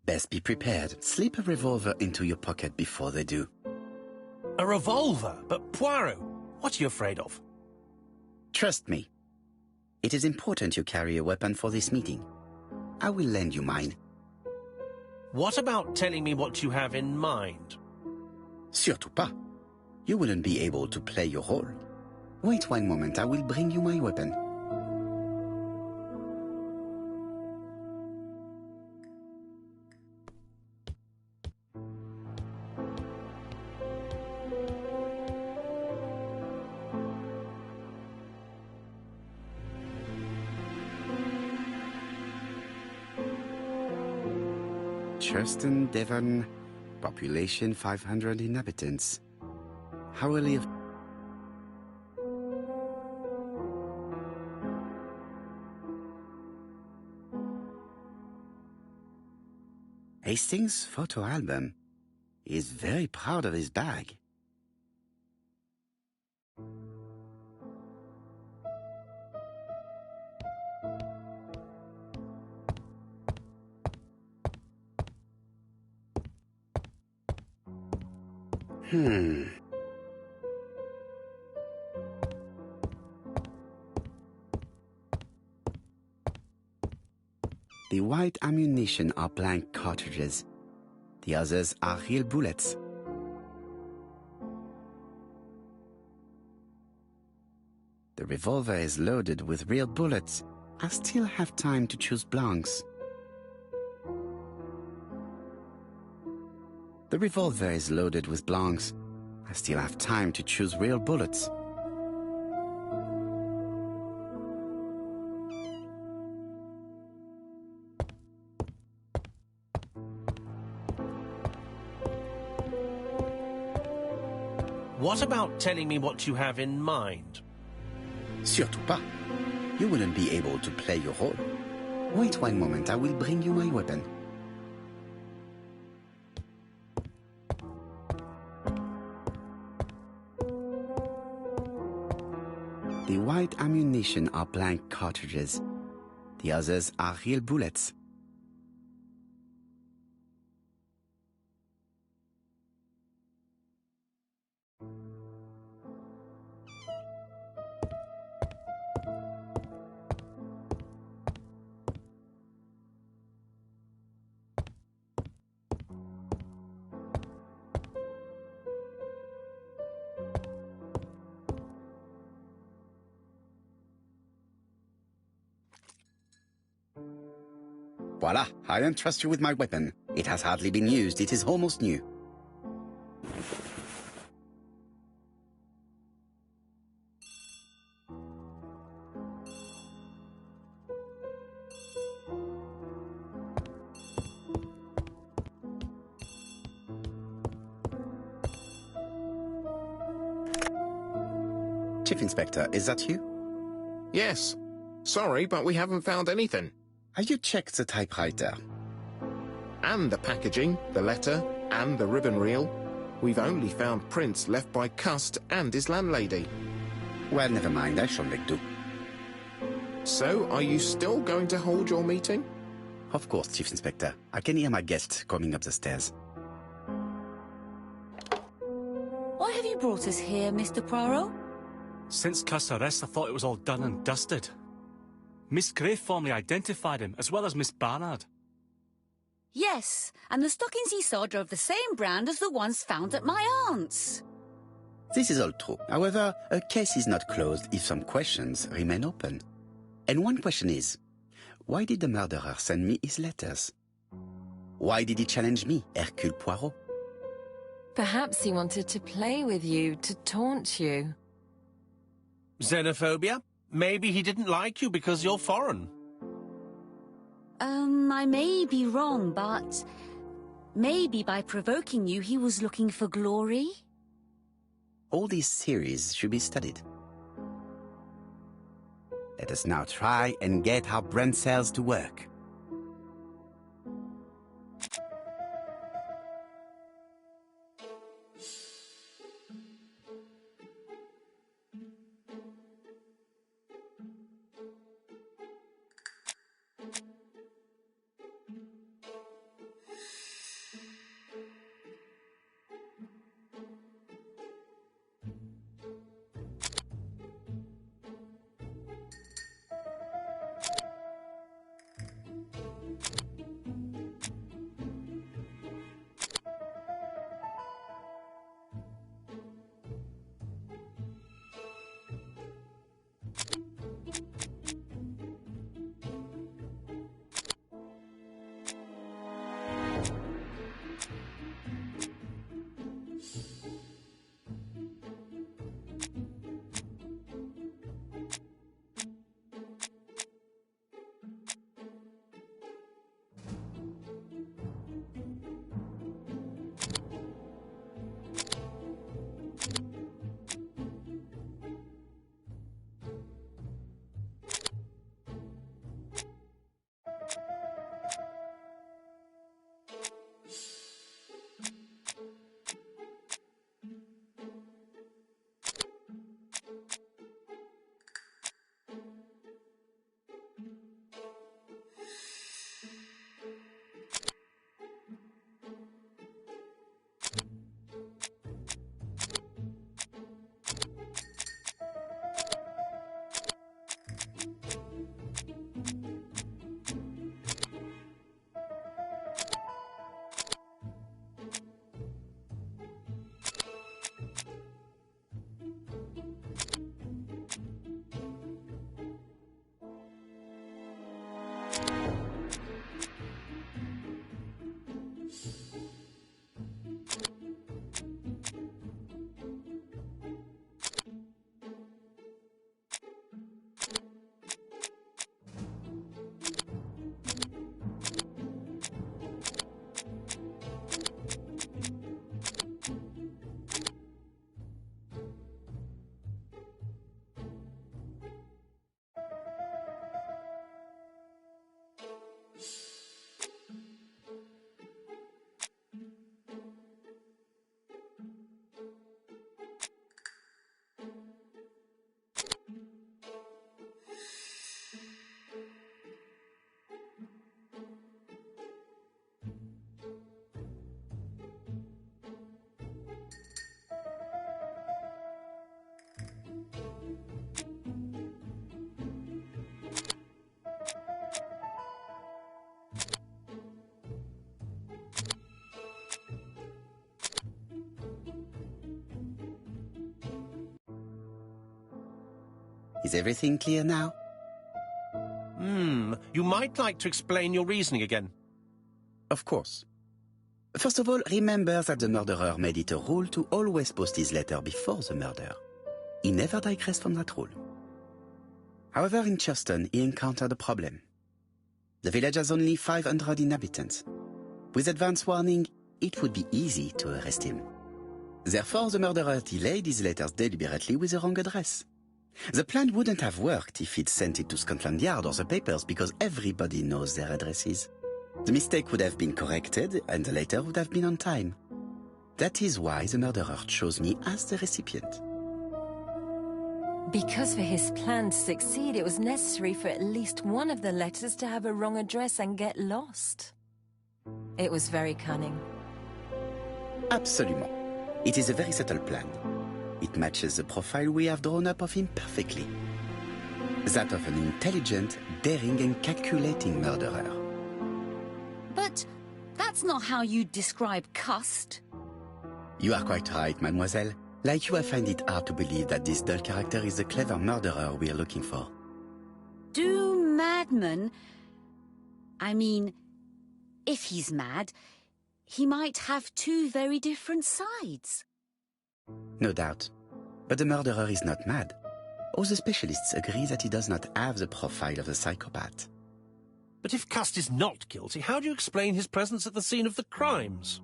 Best be prepared. Slip a revolver into your pocket before they do. A revolver? But Poirot, what are you afraid of? Trust me. It is important you carry a weapon for this meeting. I will lend you mine. What about telling me what you have in mind? Surtout pas. You wouldn't be able to play your role. Wait one moment, I will bring you my weapon. Churston, Devon, population 500 inhabitants. Hourly of... Hastings' photo album. He is very proud of his bag. The white ammunition are blank cartridges. The others are real bullets. The revolver is loaded with real bullets. I still have time to choose blanks. The revolver is loaded with blanks. I still have time to choose real bullets. What about telling me what you have in mind? Surtout pas. You wouldn't be able to play your role. Wait one moment, I will bring you my weapon. The white ammunition are blank cartridges. The others are real bullets. Voila, I entrust you with my weapon. It has hardly been used, it is almost new. Chief Inspector, is that you? Yes. Sorry, but we haven't found anything. Have you checked the typewriter? And the packaging, the letter, and the ribbon reel. We've only found prints left by Cust and his landlady. Well, never mind, I shall make do. So, are you still going to hold your meeting? Of course, Chief Inspector. I can hear my guest coming up the stairs. Why have you brought us here, Mr. Poirot? Since Cust's arrest, I thought it was all done and dusted. Miss Gray formally identified him, as well as Miss Barnard. Yes, and the stockings he saw drove the same brand as the ones found at my aunt's. This is all true. However, a case is not closed if some questions remain open. And one question is, why did the murderer send me his letters? Why did he challenge me, Hercule Poirot? Perhaps he wanted to play with you, to taunt you. Xenophobia? Maybe he didn't like you because you're foreign. I may be wrong, but maybe by provoking you, he was looking for glory? All these theories should be studied. Let us now try and get our brain cells to work. Is everything clear now? You might like to explain your reasoning again. Of course. First of all, remember that the murderer made it a rule to always post his letter before the murder. He never digressed from that rule. However, in Xythorn, he encountered a problem. The village has only 500 inhabitants. With advance warning, it would be easy to arrest him. Therefore, the murderer delayed his letters deliberately with the wrong address. The plan wouldn't have worked if he'd sent it to Scotland Yard or the papers because everybody knows their addresses. The mistake would have been corrected and the letter would have been on time. That is why the murderer chose me as the recipient. Because for his plan to succeed, it was necessary for at least one of the letters to have a wrong address and get lost. It was very cunning. Absolument. It is a very subtle plan. It matches the profile we have drawn up of him perfectly. That of an intelligent, daring and calculating murderer. But that's not how you describe Cust. You are quite right, mademoiselle. Like you, I find it hard to believe that this dull character is the clever murderer we are looking for. Do madmen... I mean, if he's mad, he might have two very different sides. No doubt. But the murderer is not mad. All the specialists agree that he does not have the profile of a psychopath. But if Cust is not guilty, how do you explain his presence at the scene of the crimes?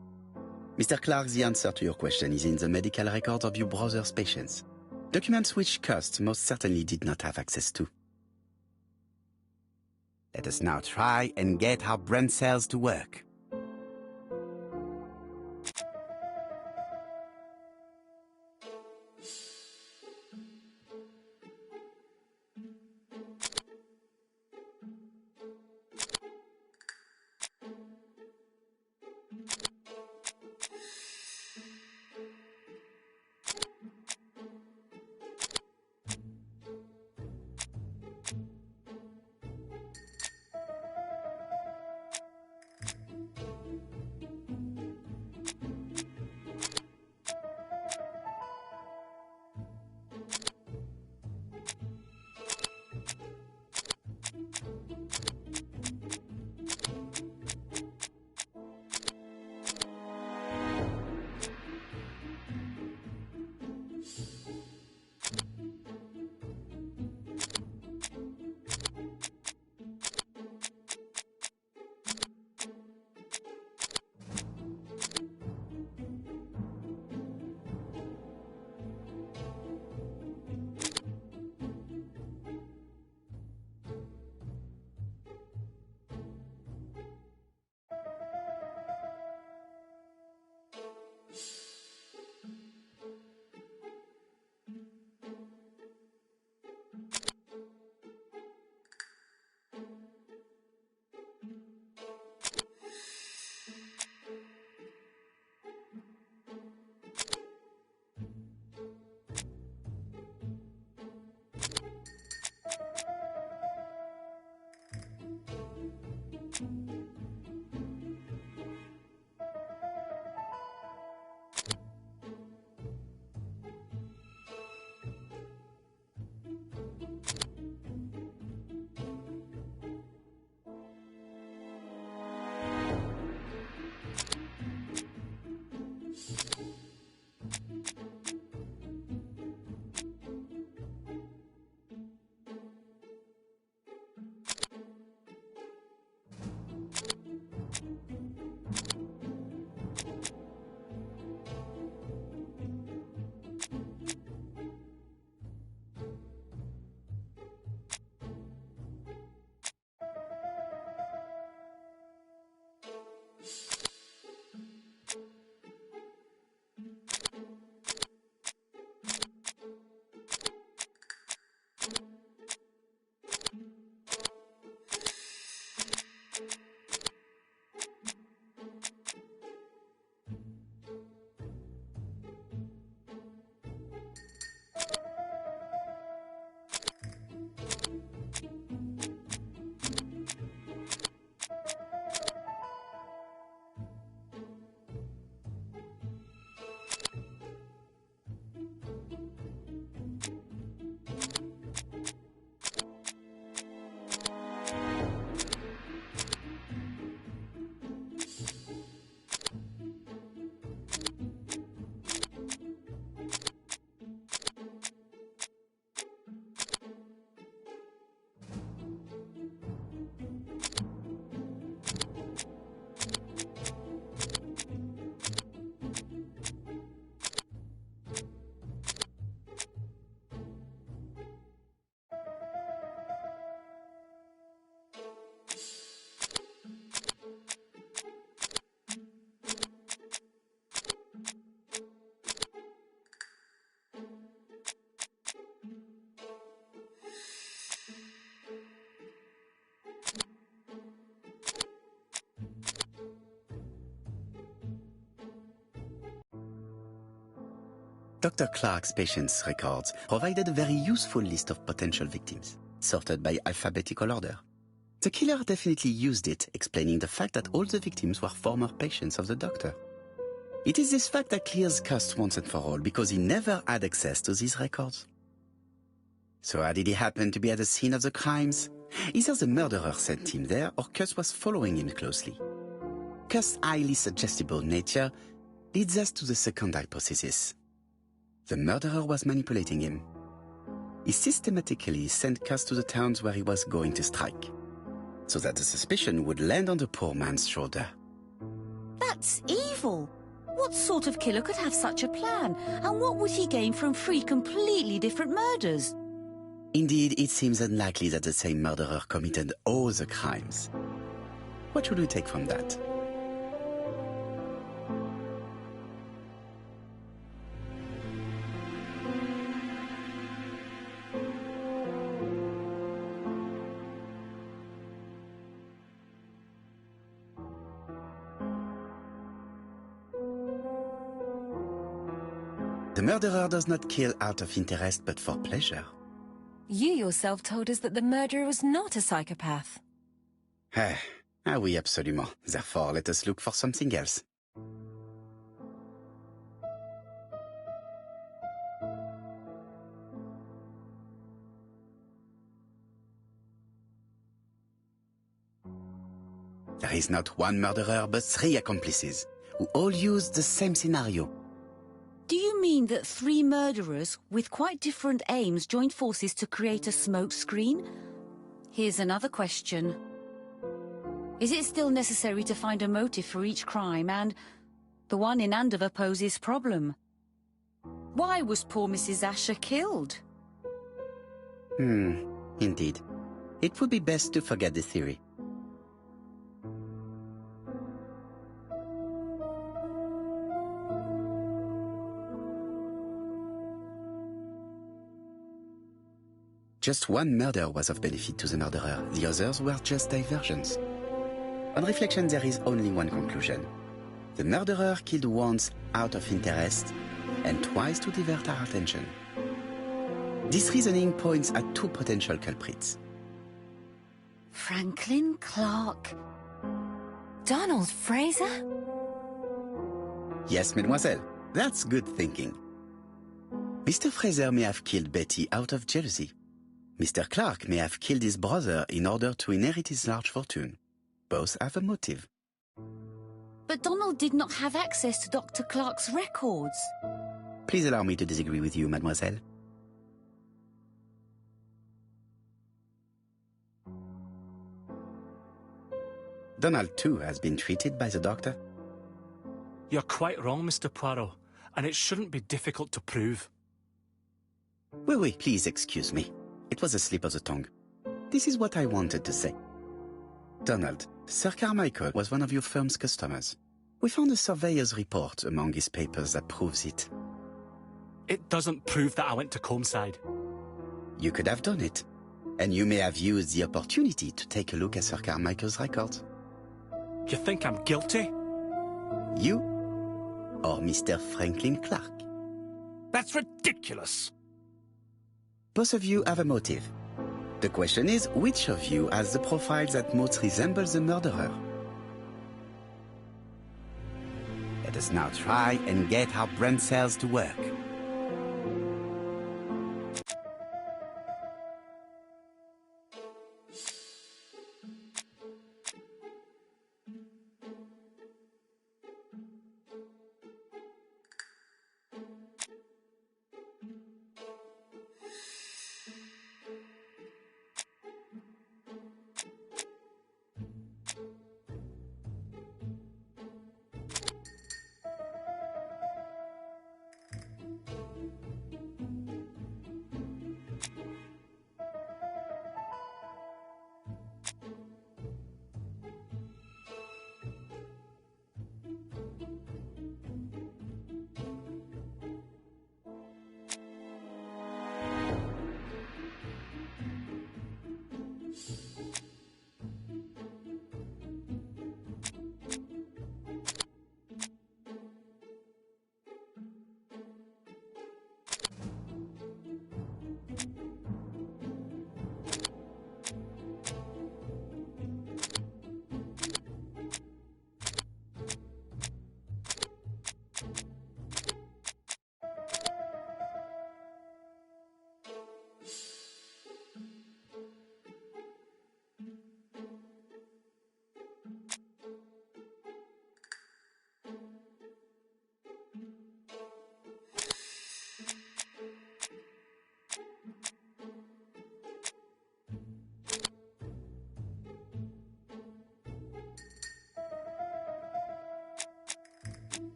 Mr. Clark, the answer to your question is in the medical records of your brother's patients. Documents which Cust most certainly did not have access to. Let us now try and get our brain cells to work. Dr. Clark's patients' records provided a very useful list of potential victims, sorted by alphabetical order. The killer definitely used it, explaining the fact that all the victims were former patients of the doctor. It is this fact that clears Cust once and for all, because he never had access to these records. So how did he happen to be at the scene of the crimes? Either the murderer sent him there, or Cust was following him closely. Cust's highly suggestible nature leads us to the second hypothesis. The murderer was manipulating him. He systematically sent Cust to the towns where he was going to strike, so that the suspicion would land on the poor man's shoulder. That's evil. What sort of killer could have such a plan? And what would he gain from 3 completely different murders? Indeed, it seems unlikely that the same murderer committed all the crimes. What should we take from that? The murderer does not kill out of interest but for pleasure. You yourself told us that the murderer was not a psychopath. Ah oui, absolument. Therefore, let us look for something else. There is not one murderer but 3 accomplices, who all used the same scenario. Do you mean that 3 murderers with quite different aims joined forces to create a smoke screen? Here's another question. Is it still necessary to find a motive for each crime? And the one in Andover poses problem. Why was poor Mrs. Asher killed? Indeed. It would be best to forget the theory. Just one murder was of benefit to the murderer. The others were just diversions. On reflection, there is only one conclusion. The murderer killed once out of interest and twice to divert our attention. This reasoning points at 2 potential culprits. Franklin Clark. Donald Fraser? Yes, mademoiselle. That's good thinking. Mr. Fraser may have killed Betty out of jealousy. Mr. Clark may have killed his brother in order to inherit his large fortune. Both have a motive. But Donald did not have access to Dr. Clark's records. Please allow me to disagree with you, mademoiselle. Donald, too, has been treated by the doctor. You're quite wrong, Mr. Poirot, and it shouldn't be difficult to prove. Oui, please excuse me. It was a slip of the tongue. This is what I wanted to say. Donald, Sir Carmichael was one of your firm's customers. We found a surveyor's report among his papers that proves it. It doesn't prove that I went to Comeside. You could have done it. And you may have used the opportunity to take a look at Sir Carmichael's records. You think I'm guilty? You or Mr. Franklin Clark? That's ridiculous. Both of you have a motive. The question is, which of you has the profile that most resembles the murderer? Let us now try and get our brain cells to work.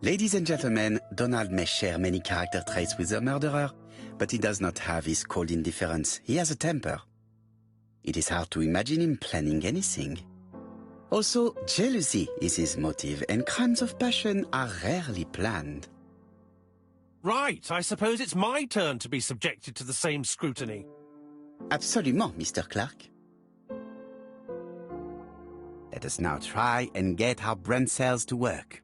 Ladies and gentlemen, Donald may share many character traits with the murderer, but he does not have his cold indifference. He has a temper. It is hard to imagine him planning anything. Also, jealousy is his motive, and crimes of passion are rarely planned. Right, I suppose it's my turn to be subjected to the same scrutiny. Absolument, Mr. Clark. Let us now try and get our brain cells to work.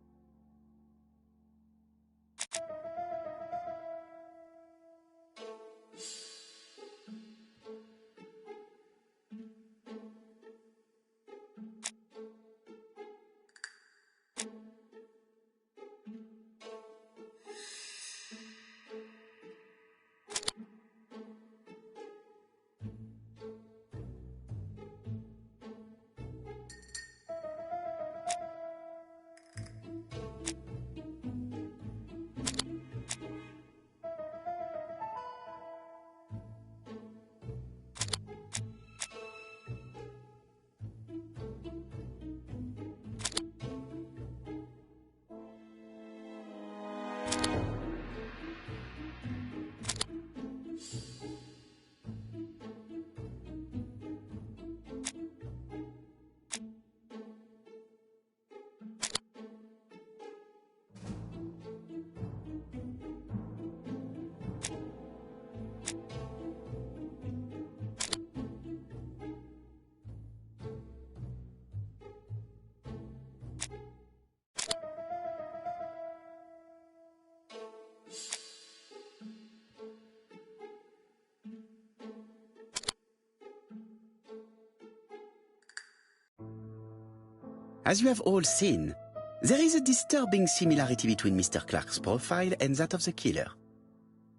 As you have all seen, there is a disturbing similarity between Mr. Clark's profile and that of the killer.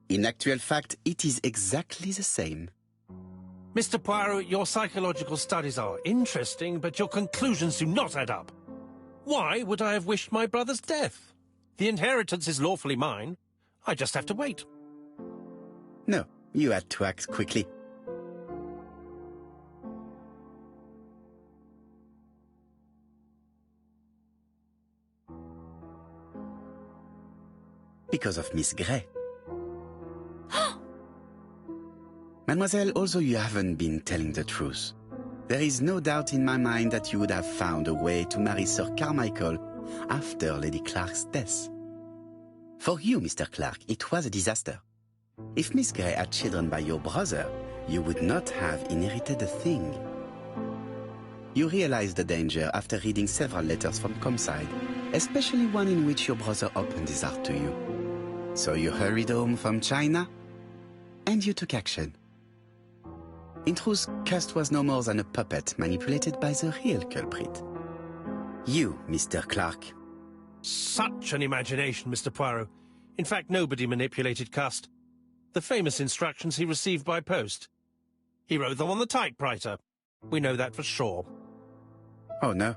In actual fact, it is exactly the same. Mr. Poirot, your psychological studies are interesting, but your conclusions do not add up. Why would I have wished my brother's death? The inheritance is lawfully mine. I just have to wait. No, you had to act quickly. Because of Miss Grey. Mademoiselle, although you haven't been telling the truth, there is no doubt in my mind that you would have found a way to marry Sir Carmichael after Lady Clark's death. For you, Mr. Clark, it was a disaster. If Miss Grey had children by your brother, you would not have inherited a thing. You realized the danger after reading several letters from Comside, especially one in which your brother opened his heart to you. So you hurried home from China, and you took action. In truth, Cust was no more than a puppet manipulated by the real culprit. You, Mr. Clark. Such an imagination, Mr. Poirot. In fact, nobody manipulated Cust. The famous instructions he received by post. He wrote them on the typewriter. We know that for sure. Oh, no.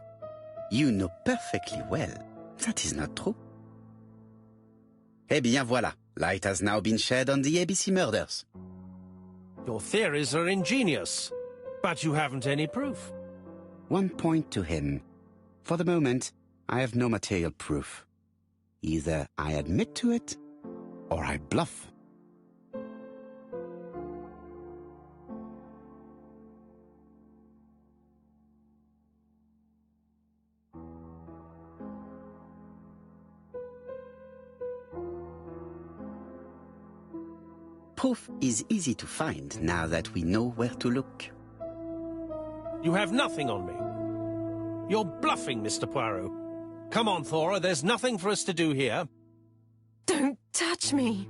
You know perfectly well. That is not true. Eh bien, voilà. Light has now been shed on the ABC murders. Your theories are ingenious, but you haven't any proof. One point to him. For the moment, I have no material proof. Either I admit to it, or I bluff. Proof is easy to find now that we know where to look. You have nothing on me. You're bluffing, Mr. Poirot. Come on, Thora, there's nothing for us to do here. Don't touch me.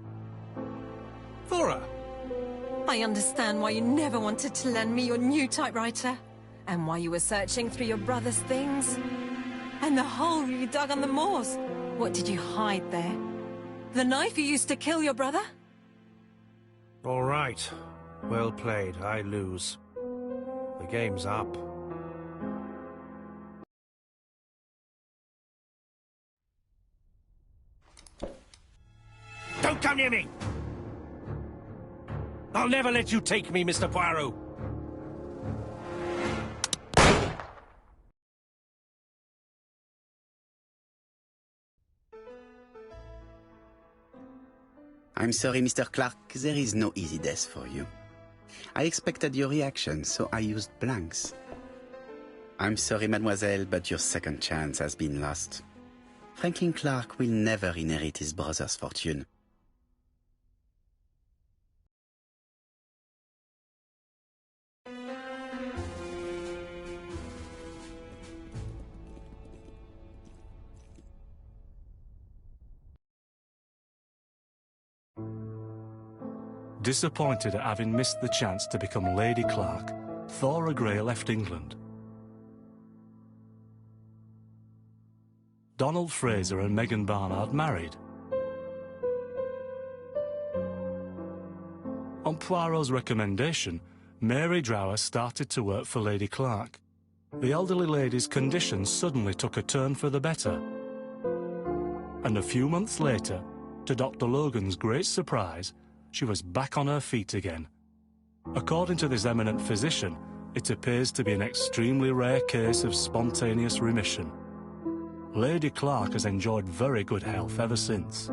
Thora! I understand why you never wanted to lend me your new typewriter, and why you were searching through your brother's things. And the hole you dug on the moors. What did you hide there? The knife you used to kill your brother? All right. Well played. I lose. The game's up. Don't come near me! I'll never let you take me, Mr. Poirot. I'm sorry, Mr. Clark, there is no easy death for you. I expected your reaction, so I used blanks. I'm sorry, mademoiselle, but your second chance has been lost. Franklin Clark will never inherit his brother's fortune. Disappointed at having missed the chance to become Lady Clark, Thora Grey left England. Donald Fraser and Megan Barnard married. On Poirot's recommendation, Mary Drower started to work for Lady Clark. The elderly lady's condition suddenly took a turn for the better. And a few months later, to Dr. Logan's great surprise, she was back on her feet again. According to this eminent physician, it appears to be an extremely rare case of spontaneous remission. Lady Clark has enjoyed very good health ever since.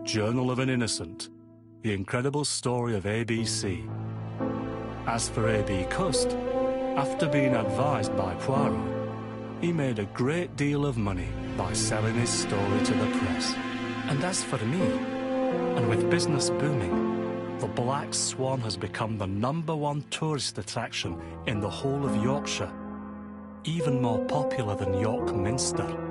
Journal of an Innocent, the incredible story of ABC. As for A.B. Cust, after being advised by Poirot, he made a great deal of money by selling his story to the press. And as for me, and with business booming, the Black Swan has become the #1 tourist attraction in the whole of Yorkshire, even more popular than York Minster.